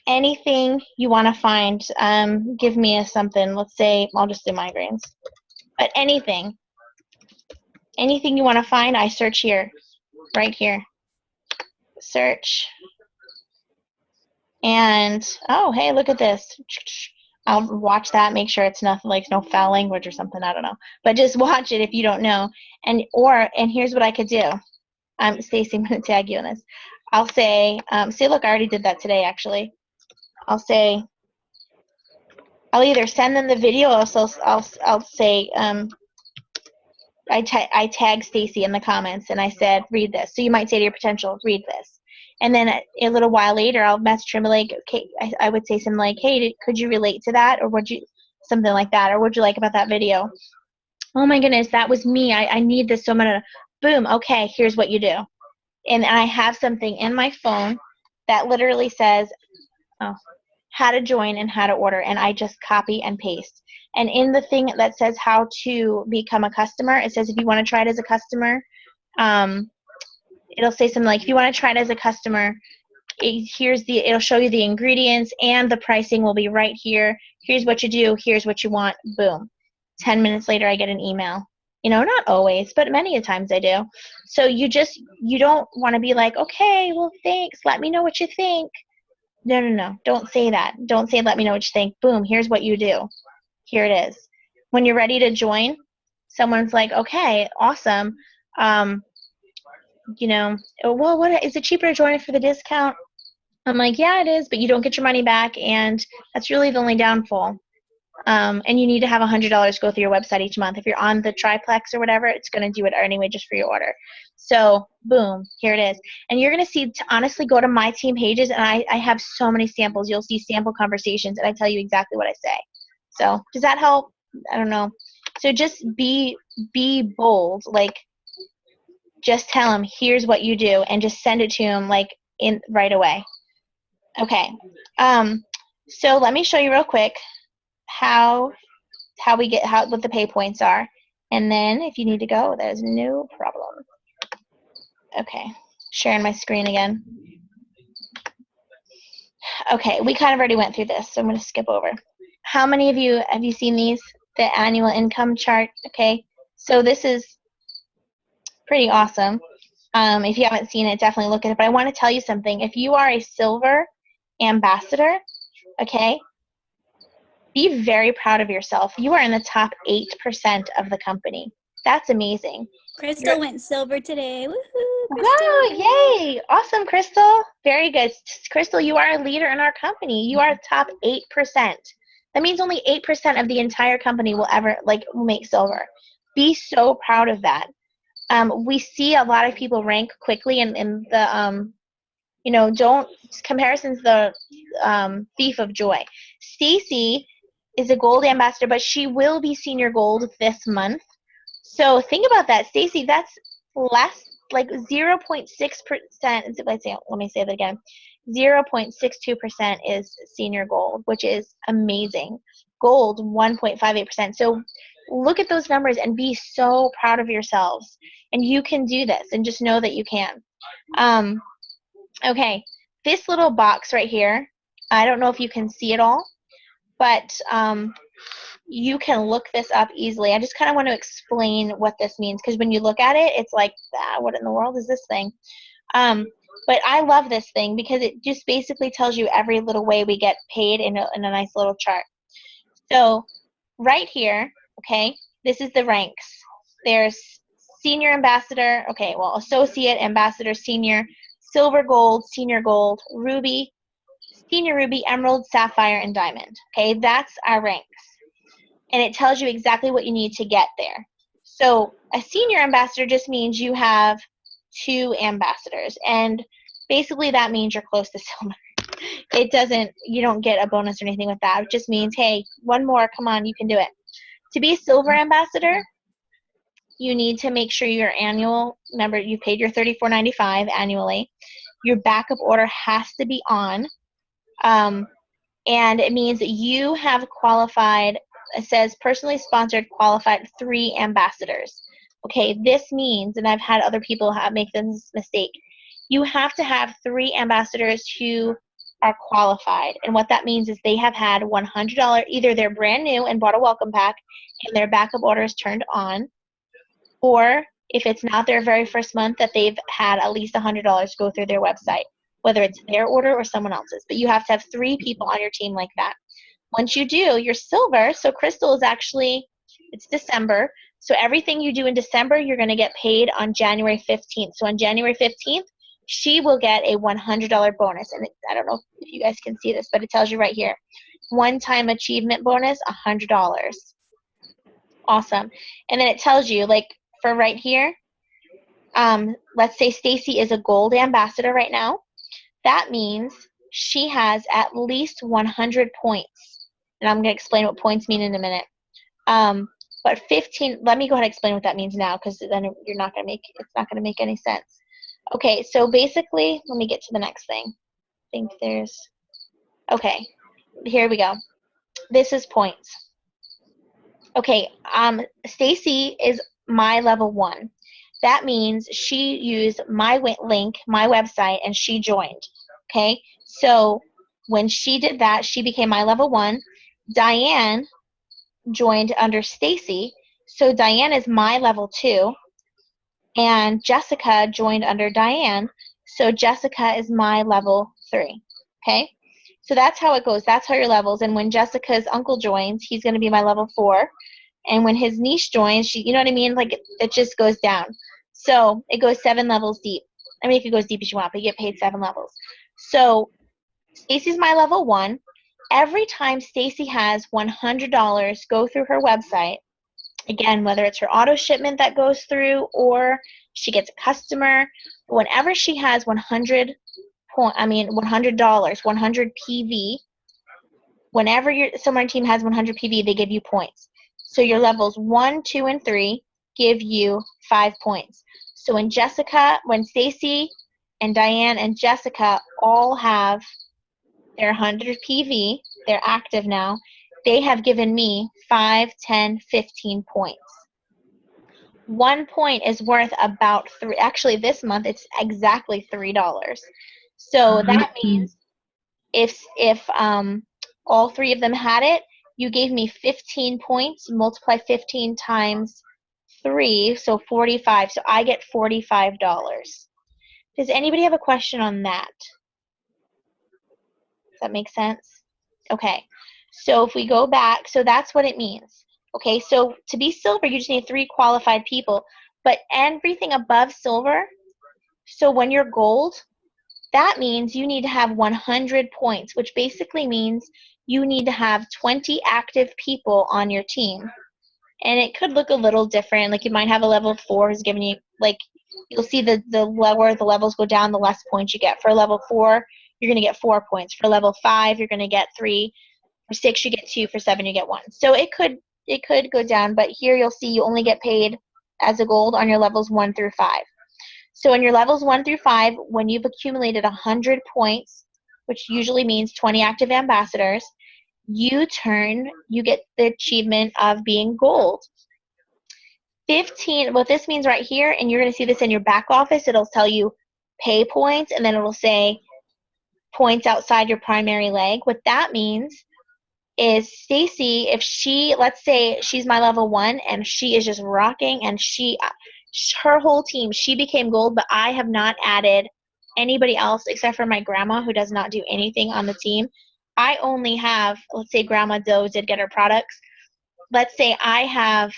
Anything you want to find, give me something. Let's say, I'll just do migraines. But anything you want to find, I search here, right here. Search. And, oh, hey, look at this. I'll watch that, make sure it's nothing like no foul language or something, I don't know. But just watch it if you don't know. And here's what I could do. Stacie, I'm going to tag you in this. I'll say, look, I already did that today, actually. I'll say, I'll either send them the video, or I'll say, I tagged Stacie in the comments and I said, read this. So you might say to your potential, read this. And then a little while later, I'll message him like, okay, I would say something like, hey, could you relate to that? Or would you, something like that. Or what'd you like about that video? Oh my goodness, that was me. I need this so much. Boom, okay, here's what you do. And I have something in my phone that literally says, oh, how to join and how to order, and I just copy and paste. And in the thing that says how to become a customer, it says if you want to try it as a customer, it'll say something like, if you want to try it as a customer, it'll show you the ingredients and the pricing will be right here. Here's what you do, here's what you want, boom. 10 minutes later, I get an email. You know, not always, but many a times I do. So you don't want to be like, okay, well, thanks, let me know what you think. No. Don't say that. Don't say, let me know what you think. Boom, here's what you do. Here it is. When you're ready to join, someone's like, okay, awesome. You know, well, what is it cheaper to join it for the discount? I'm like, yeah, it is, but you don't get your money back, and that's really the only downfall. And you need to have $100 go through your website each month. If you're on the triplex or whatever, it's going to do it anyway just for your order. So, boom, here it is. And you're going to see, honestly, go to my team pages, and I have so many samples. You'll see sample conversations, and I tell you exactly what I say. So, does that help? I don't know. So just be bold. Like, just tell them, here's what you do, and just send it to them, like, right away. Okay. So let me show you real quick what the pay points are, and then if you need to go, there's no problem. Okay, sharing my screen again. Okay, we kind of already went through this, so I'm going to skip over. How many of you have you seen these, the annual income chart? Okay, so this is pretty awesome. If you haven't seen it, definitely look at it. But I want to tell you something. If you are a silver ambassador, okay, be very proud of yourself. You are in the top 8% of the company. That's amazing. Crystal went silver today. Woohoo, Crystal. Wow, yay. Awesome, Crystal. Very good. Crystal, you are a leader in our company. You are top 8%. That means only 8% of the entire company will make silver. Be so proud of that. We see a lot of people rank quickly in the comparison's the thief of joy. Stacie is a gold ambassador, but she will be senior gold this month. So think about that, Stacie. That's less, like 0.6%. Let me say that again. 0.62% is senior gold, which is amazing. Gold, 1.58%. So look at those numbers and be so proud of yourselves. And you can do this, and just know that you can. Okay, this little box right here, I don't know if you can see it all, but you can look this up easily. I just kind of want to explain what this means, because when you look at it, it's like, what in the world is this thing? But I love this thing because it just basically tells you every little way we get paid in a nice little chart. So right here, okay, this is the ranks. There's senior ambassador, okay, well, associate, ambassador, senior, silver, gold, senior gold, ruby, senior ruby, emerald, sapphire, and diamond. Okay, that's our ranks. And it tells you exactly what you need to get there. So a senior ambassador just means you have 2 ambassadors. And basically that means you're close to silver. You don't get a bonus or anything with that. It just means, hey, one more, come on, you can do it. To be a silver ambassador, you need to make sure your annual, remember, you paid your $34.95 annually. Your backup order has to be on. And it means that you have qualified, it says personally sponsored, qualified 3 ambassadors. Okay, this means, and I've had other people make this mistake, you have to have 3 ambassadors who are qualified. And what that means is they have had $100, either they're brand new and bought a welcome pack and their backup order is turned on, or if it's not their very first month, that they've had at least $100 go through their website, whether it's their order or someone else's. But you have to have 3 people on your team like that. Once you do, you're silver. So Crystal is actually, it's December. So everything you do in December, you're going to get paid on January 15th. So on January 15th, she will get a $100 bonus. And I don't know if you guys can see this, but it tells you right here. One-time achievement bonus, $100. Awesome. And then it tells you, like, for right here, let's say Stacie is a gold ambassador right now. That means she has at least 100 points. And I'm going to explain what points mean in a minute. But 15, let me go ahead and explain what that means now, because then it's not going to make any sense. Okay, so basically, let me get to the next thing. I think okay, here we go. This is points. Okay, Stacie is my level 1. That means she used my link, my website, and she joined. Okay, so when she did that, she became my level 1. Diane joined under Stacie, so Diane is my level 2. And Jessica joined under Diane, so Jessica is my level 3. Okay, so that's how it goes. That's how your levels. And when Jessica's uncle joins, he's going to be my level 4. And when his niece joins, you know what I mean? Like, it just goes down. So it goes 7 levels deep. I mean, it could go as deep as you want, but you get paid 7 levels. So Stacie's my level 1. Every time Stacie has $100 go through her website, again, whether it's her auto shipment that goes through or she gets a customer, whenever she has $100, 100 PV, whenever someone on your team has 100 PV, they give you points. So your levels 1, 2, and 3 give you 5 points. So when Stacie and Diane and Jessica all have their 100 PV, they're active now, they have given me 5, 10, 15 points. 1 point is worth about actually this month it's exactly $3. So that means if all 3 of them had it, you gave me 15 points, multiply 15 times 3, so 45. So I get $45. Does anybody have a question on that? Does that make sense? Okay. So if we go back, so that's what it means. Okay, so to be silver, you just need 3 qualified people. But everything above silver, so when you're gold, that means you need to have 100 points, which basically means you need to have 20 active people on your team. And it could look a little different. Like you might have a level 4 who's giving you, like, you'll see the lower the levels go down, the less points you get. For level 4, you're going to get 4 points. For level 5, you're going to get 3. For 6, you get 2. For 7, you get 1. So it could go down, but here you'll see you only get paid as a gold on your levels 1 through 5. So in your levels 1 through 5, when you've accumulated 100 points, which usually means 20 active ambassadors, you get the achievement of being gold. 15, what this means right here, and you're going to see this in your back office, it'll tell you pay points, and then it'll say points outside your primary leg. What that means is Stacie, if let's say she's my level 1 and she is just rocking and her whole team, she became gold, but I have not added anybody else except for my grandma who does not do anything on the team. I only have, let's say Grandma Doe did get her products. Let's say I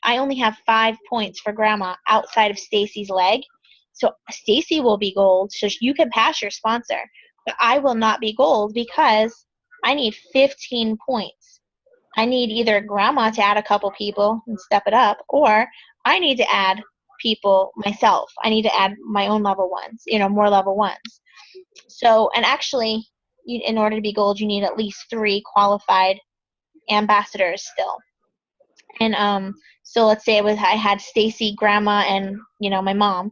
only have 5 points for Grandma outside of Stacie's leg. So Stacie will be gold, so you can pass your sponsor. But I will not be gold because I need 15 points. I need either Grandma to add a couple people and step it up, or I need to add people myself. I need to add my own level 1s, more level 1s. So, and actually, in order to be gold, you need at least 3 qualified ambassadors still. And so let's say I had Stacie, Grandma, and my mom.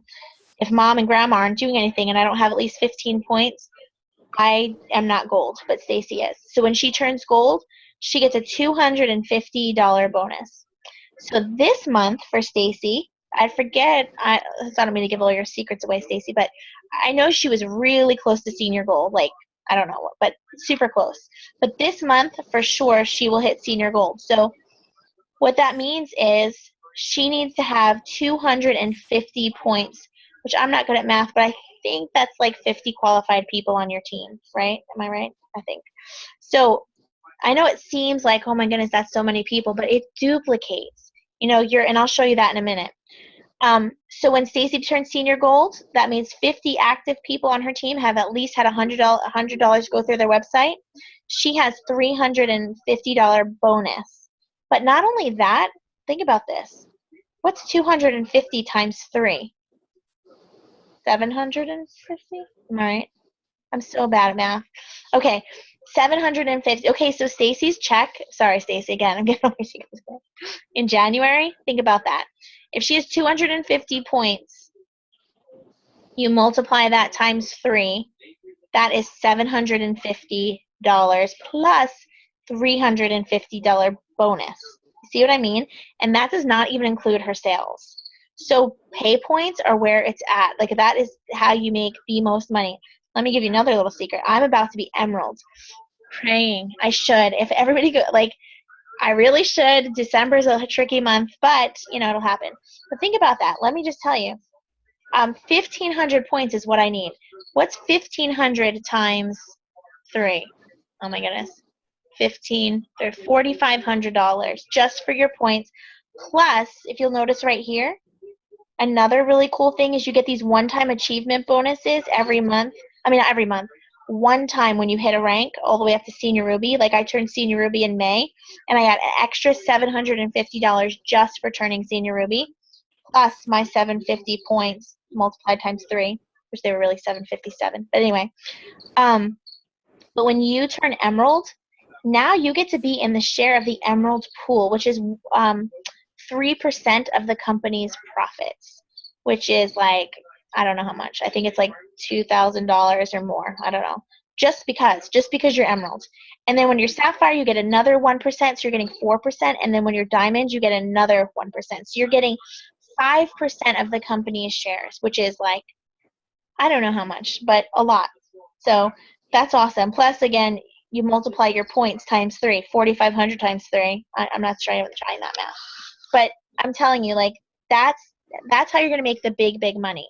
If Mom and Grandma aren't doing anything and I don't have at least 15 points, I am not gold, but Stacie is. So when she turns gold, she gets a $250 bonus. So this month for Stacie, I don't mean to give all your secrets away, Stacie, but I know she was really close to senior gold, like, I don't know what, but super close. But this month, for sure, she will hit senior gold. So what that means is she needs to have 250 points, which I'm not good at math, but I think that's like 50 qualified people on your team, right? Am I right? I think. So I know it seems like, oh my goodness, that's so many people, but it duplicates. And I'll show you that in a minute. So when Stacie turns senior gold, that means 50 active people on her team have at least had $100 go through their website. She has $350 bonus. But not only that, think about this. What's 250 times 3? 750? Am I right? I'm so bad at math. Okay, 750. Okay, so Stacie's check. Sorry, Stacie, again. I'm getting where she goes back. In January, think about that. If she has 250 points, you multiply that times 3. That is $750 plus $350 bonus. See what I mean? And that does not even include her sales. So pay points are where it's at. Like, that is how you make the most money. Let me give you another little secret. I'm about to be emerald. Praying. I should. If everybody go, like, I really should. December is a tricky month, but, it'll happen. But think about that. Let me just tell you. 1,500 points is what I need. What's 1,500 times 3? Oh my goodness. 15, they're $4,500 just for your points. Plus, if you'll notice right here, another really cool thing is you get these one-time achievement bonuses every month. I mean, not every month. One time when you hit a rank all the way up to Senior Ruby. Like, I turned Senior Ruby in May, and I got an extra $750 just for turning Senior Ruby, plus my 750 points multiplied times 3, which they were really 757. But anyway, but when you turn Emerald, now you get to be in the share of the Emerald pool, which is 3% of the company's profits, which is like, I don't know how much. I think it's like $2,000 or more. I don't know. Just because you're Emerald. And then when you're Sapphire, you get another 1%, so you're getting 4%. And then when you're Diamond, you get another 1%. So you're getting 5% of the company's shares, which is like, I don't know how much, but a lot. So that's awesome. Plus, again, you multiply your points times 3, 4,500 times 3. I'm not trying that math. But I'm telling you, like, that's how you're going to make the big, big money,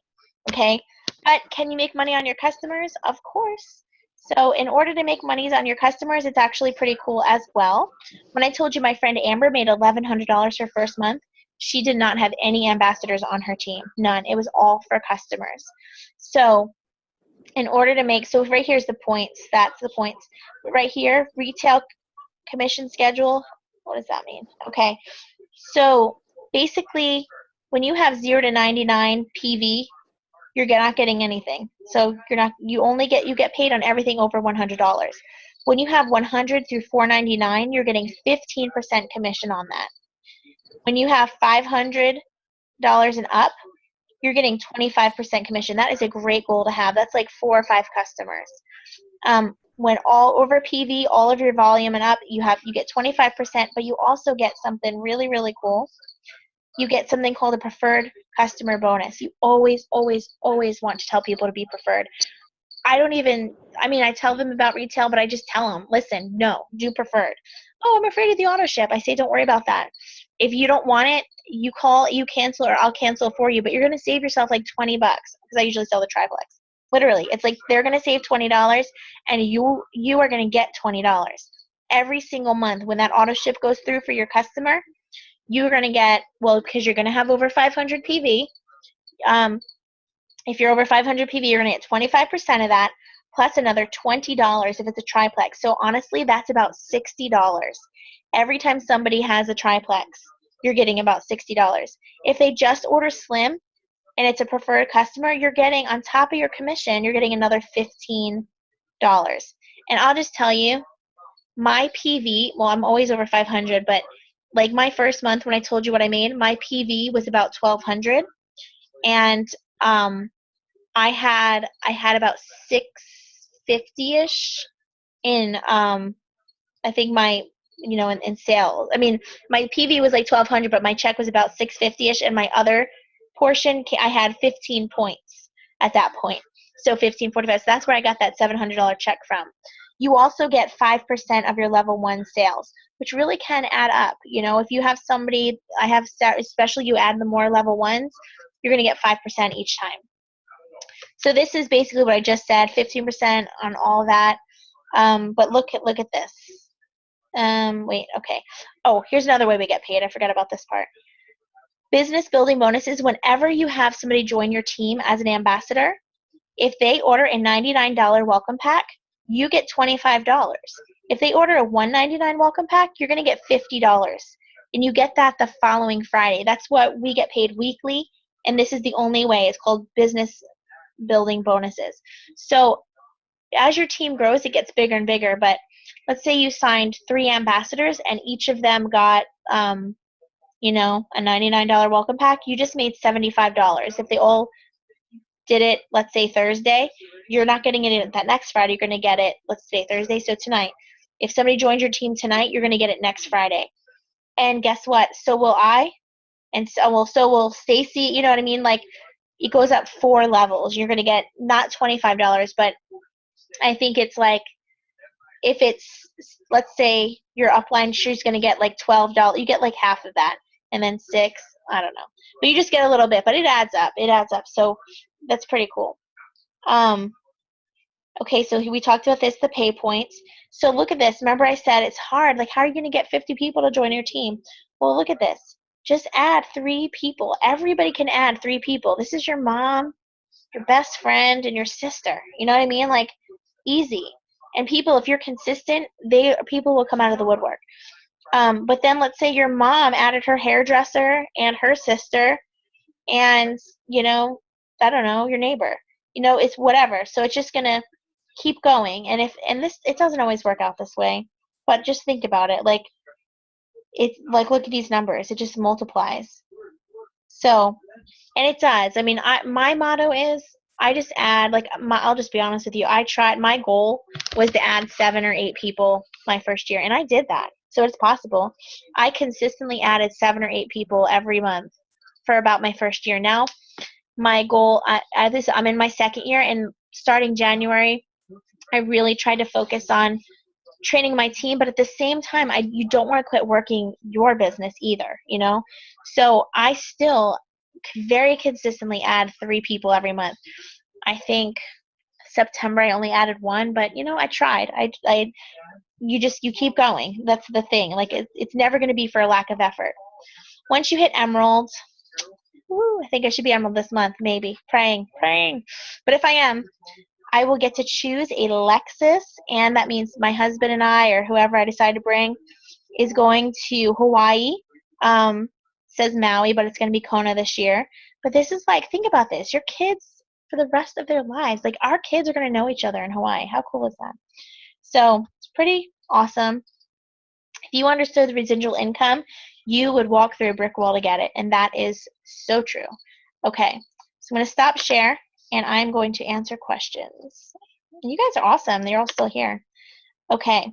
okay? But can you make money on your customers? Of course. So in order to make monies on your customers, it's actually pretty cool as well. When I told you my friend Amber made $1,100 her first month, she did not have any ambassadors on her team. None. It was all for customers. So in order to make, so right here's the points. That's the points. Right here, retail commission schedule. What does that mean? Okay. So basically, when you have 0 to 99 PV, you're not getting anything. So you get paid on everything over $100. When you have 100 through 499, you're getting 15% commission on that. When you have $500 and up, you're getting 25% commission. That is a great goal to have. That's like 4 or 5 customers. When all over PV, all of your volume and up, you get 25%, but you also get something really, really cool. You get something called a preferred customer bonus. You always, always, always want to tell people to be preferred. I tell them about retail, but I just tell them, listen, no, do preferred. Oh, I'm afraid of the auto ship. I say, don't worry about that. If you don't want it, you call, you cancel, or I'll cancel for you, but you're going to save yourself like $20 because I usually sell the triplex. Literally, it's like they're going to save $20 and you are going to get $20 every single month. When that auto ship goes through for your customer, you're going to get, well, because you're going to have over 500 PV. If you're over 500 PV, you're going to get 25% of that, plus another $20 if it's a triplex. So honestly, that's about $60. Every time somebody has a triplex, you're getting about $60. If they just order Slim and it's a preferred customer, you're getting, on top of your commission, you're getting another $15. And I'll just tell you, my PV, well, I'm always over 500, but like my first month when I told you what I made, my PV was about 1,200, and I had about 650-ish in I think my in sales. I mean, my PV was like 1,200, but my check was about 650-ish, and my other portion I had 15 points at that point. So 1545. So that's where I got that $700 check from. You also get 5% of your level 1 sales, which really can add up. If you have somebody, especially you add the more level 1s, you're going to get 5% each time. So this is basically what I just said, 15% on all of that. But look at this. Wait, okay. Oh, here's another way we get paid. I forgot about this part. Business building bonuses, whenever you have somebody join your team as an ambassador, if they order a $99 welcome pack, you get $25. If they order a $199 welcome pack, you're going to get $50. and you get that the following Friday. That's what we get paid weekly, and this is the only way. It's called business building bonuses. So as your team grows, it gets bigger and bigger, but let's say you signed 3 ambassadors and each of them got a $99 welcome pack. You just made $75. If they all did it, let's say Thursday, you're not getting it that next Friday. You're going to get it, let's say Thursday, so tonight. If somebody joined your team tonight, you're going to get it next Friday. And guess what? So will I, and so will Stacie. You know what I mean? Like, it goes up 4 levels. You're going to get not $25, but I think it's like, if it's, let's say your upline, she's going to get like $12. You get like half of that, and then 6. I don't know, but you just get a little bit, but it adds up. It adds up. So that's pretty cool. Okay, so we talked about this, the pay points. So look at this. Remember I said it's hard. Like, how are you going to get 50 people to join your team? Well, look at this. Just add 3 people. Everybody can add 3 people. This is your mom, your best friend, and your sister. You know what I mean? Like, easy. And people, if you're consistent, people will come out of the woodwork. But then let's say your mom added her hairdresser and her sister and, I don't know, your neighbor. It's whatever. So it's just going to keep going. And it doesn't always work out this way, but just think about it. Like, it's like, look at these numbers. It just multiplies. So, and it does. I mean, my motto is, I just add, like, I'll just be honest with you. My goal was to add 7 or 8 people my first year, and I did that. So it's possible. I consistently added 7 or 8 people every month for about my first year. Now, my goal, I'm in my second year, and starting January, I really tried to focus on training my team, but at the same time, you don't want to quit working your business either, So I still very consistently add 3 people every month. I think September I only added 1, but I tried. You keep going. That's the thing. Like, it's never going to be for a lack of effort. Once you hit Emerald, I think I should be Emerald this month, maybe. Praying. But if I am, I will get to choose a Lexus, and that means my husband and I, or whoever I decide to bring, is going to Hawaii. Says Maui, but it's going to be Kona this year. But this is like, think about this. Your kids, for the rest of their lives, like, our kids are going to know each other in Hawaii. How cool is that? So it's pretty awesome. If you understood the residual income, you would walk through a brick wall to get it, and that is so true. Okay, so I'm going to stop share, and I'm going to answer questions. And you guys are awesome. They're all still here. Okay,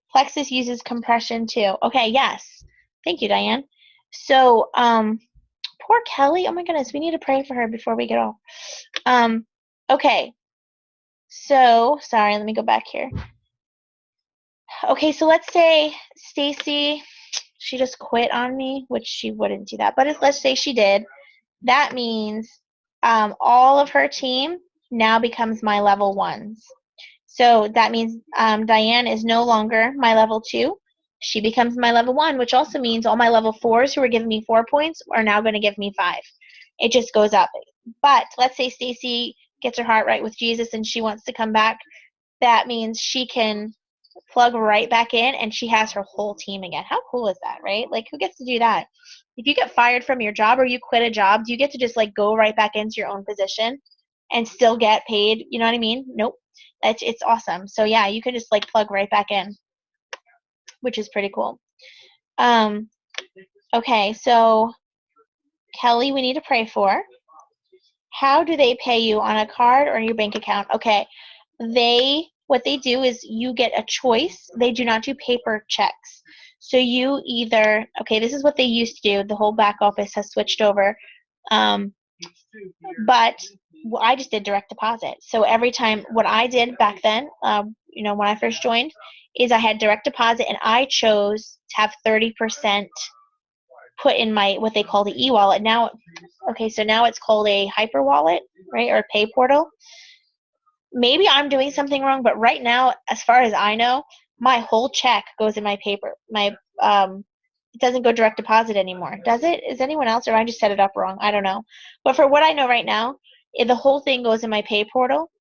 Plexus uses compression too. Okay, yes. Thank you, Diane. So, poor Kelly. Oh my goodness, we need to pray for her before we get off. Okay. So, sorry, let me go back here. Okay, so let's say Stacie, she just quit on me, which she wouldn't do that. But let's say she did. That means all of her team now becomes my level 1s. So that means Diane is no longer my level 2. She becomes my level 1, which also means all my level 4s who were giving me 4 points are now going to give me 5. It just goes up. But let's say Stacie gets her heart right with Jesus and she wants to come back. That means she can plug right back in and she has her whole team again. How cool is that, right? Like, who gets to do that? If you get fired from your job or you quit a job, do you get to just like go right back into your own position and still get paid? You know what I mean? Nope. It's awesome. So yeah, you can just like plug right back in, which is pretty cool. Okay, so Kelly, we need to pray for. How do they pay you, on a card or in your bank account? Okay, what they do is you get a choice. They do not do paper checks. So you either, okay, this is what they used to do. The whole back office has switched over. But I just did direct deposit. So every time, what I did back then, when I first joined, is I had direct deposit, and I chose to have 30% put in my, what they call the e-wallet. Now, okay, so now it's called a hyper wallet, right, or a pay portal. Maybe I'm doing something wrong, but right now, as far as I know, my whole check goes in my paper. It doesn't go direct deposit anymore. Does it? Is anyone else, or I just set it up wrong? I don't know. But for what I know right now, the whole thing goes in my pay portal,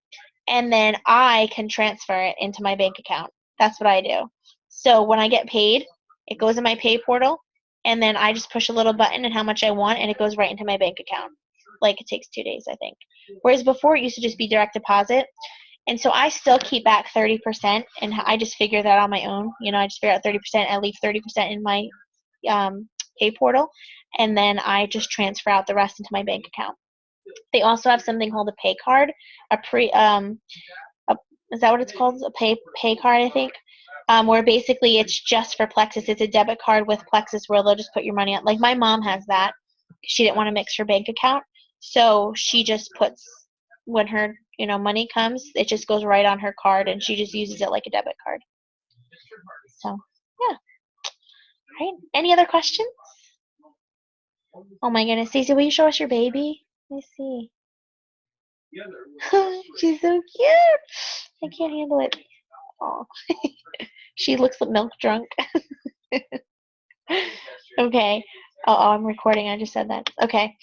and then I can transfer it into my bank account. That's what I do. So when I get paid, it goes in my pay portal, and then I just push a little button and how much I want, and it goes right into my bank account. Like, it takes 2 days, I think. Whereas before, it used to just be direct deposit. And so I still keep back 30%, and I just figure that on my own. I just figure out 30%. I leave 30% in my pay portal, and then I just transfer out the rest into my bank account. They also have something called a pay card, is that what it's called? A pay card, I think. Where basically it's just for Plexus. It's a debit card with Plexus where they'll just put your money on. Like, my mom has that. She didn't want to mix her bank account, so she just puts, when her money comes, it just goes right on her card, and she just uses it like a debit card. So yeah. Right. Any other questions? Oh my goodness, Stacie, will you show us your baby? Let me see. She's so cute. I can't handle it. Oh, she looks milk drunk. Okay. Oh, I'm recording. I just said that. Okay.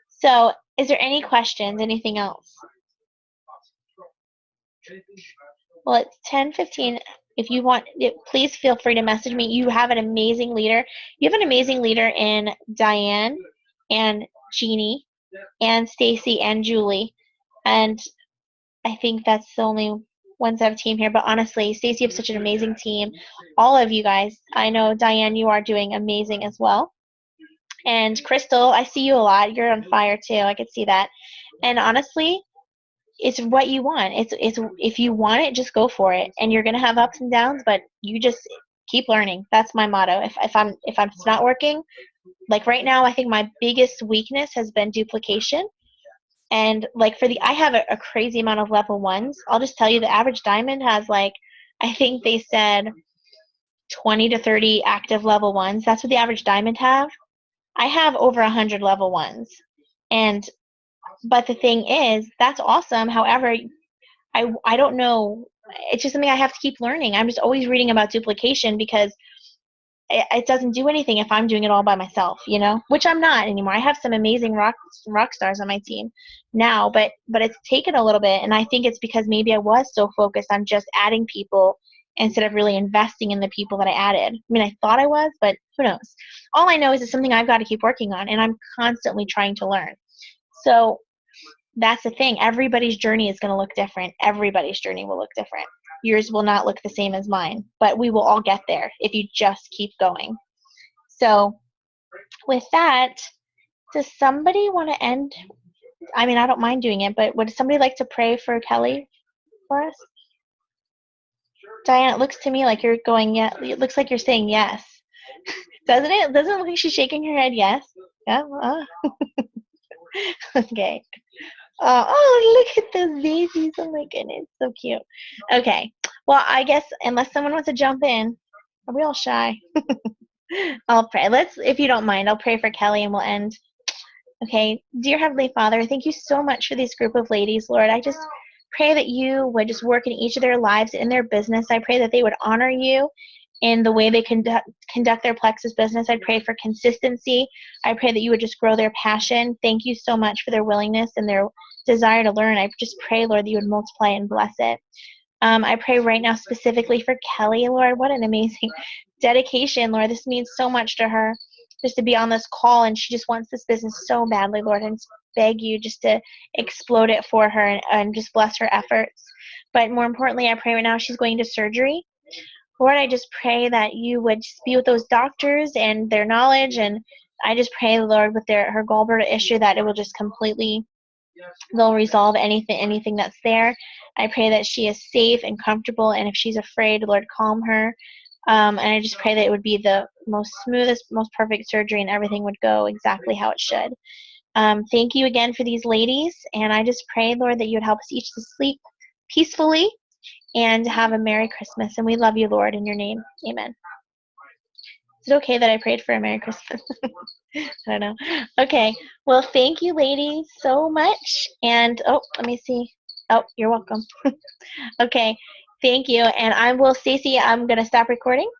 So, is there any questions? Anything else? Well, it's 10:15. If you want, please feel free to message me. You have an amazing leader. You have an amazing leader in Diane and Jeannie and Stacie and Julie. And I think that's the only ones that have team here. But honestly, Stacie, you have such an amazing team. All of you guys. I know, Diane, you are doing amazing as well. And Crystal, I see you a lot. You're on fire too. I could see that. And honestly, it's what you want. It's if you want it, just go for it. And you're gonna have ups and downs, but you just keep learning. That's my motto. If it's not working, like right now, I think my biggest weakness has been duplication. And like I have a crazy amount of level 1s. I'll just tell you, the average diamond has, like, I think they said 20 to 30 active level 1s. That's what the average diamond have. I have over 100 level 1s. But the thing is, that's awesome. However, I don't know. It's just something I have to keep learning. I'm just always reading about duplication because it doesn't do anything if I'm doing it all by myself, which I'm not anymore. I have some amazing rock stars on my team now, but it's taken a little bit, and I think it's because maybe I was so focused on just adding people instead of really investing in the people that I added. I mean, I thought I was, but who knows? All I know is it's something I've got to keep working on, and I'm constantly trying to learn. So that's the thing. Everybody's journey is going to look different. Everybody's journey will look different. Yours will not look the same as mine, but we will all get there if you just keep going. So with that, does somebody want to end? I mean, I don't mind doing it, but would somebody like to pray for Kelly for us? Diane, it looks to me like you're going, yeah. It looks like you're saying yes. Doesn't it? Doesn't it look like she's shaking her head yes? Yeah? Okay. Oh, look at those babies. Oh my goodness, so cute. Okay. Well, I guess unless someone wants to jump in, are we all shy? I'll pray. If you don't mind, I'll pray for Kelly and we'll end. Okay. Dear Heavenly Father, thank you so much for this group of ladies, Lord. I just pray that you would just work in each of their lives, in their business. I pray that they would honor you in the way they conduct their Plexus business. I pray for consistency. I pray that you would just grow their passion. Thank you so much for their willingness and their desire to learn. I just pray, Lord, that you would multiply and bless it. I pray right now specifically for Kelly, Lord. What an amazing dedication, Lord. This means so much to her, just to be on this call, and she just wants this business so badly, Lord, and beg you just to explode it for her and just bless her efforts. But more importantly, I pray right now she's going to surgery. Lord, I just pray that you would just be with those doctors and their knowledge, and I just pray, Lord, with her gallbladder issue, that it will just completely, they'll resolve anything that's there. I pray that she is safe and comfortable, and if she's afraid, Lord, calm her. And I just pray that it would be the most smoothest, most perfect surgery, and everything would go exactly how it should. Thank you again for these ladies, and I just pray, Lord, that you would help us each to sleep peacefully and have a Merry Christmas. And we love you, Lord, in your name. Amen. Is it okay that I prayed for a Merry Christmas? I don't know. Okay. Well, thank you, ladies, so much. And, let me see. Oh, you're welcome. Okay. Thank you. And Stacie, I'm going to stop recording.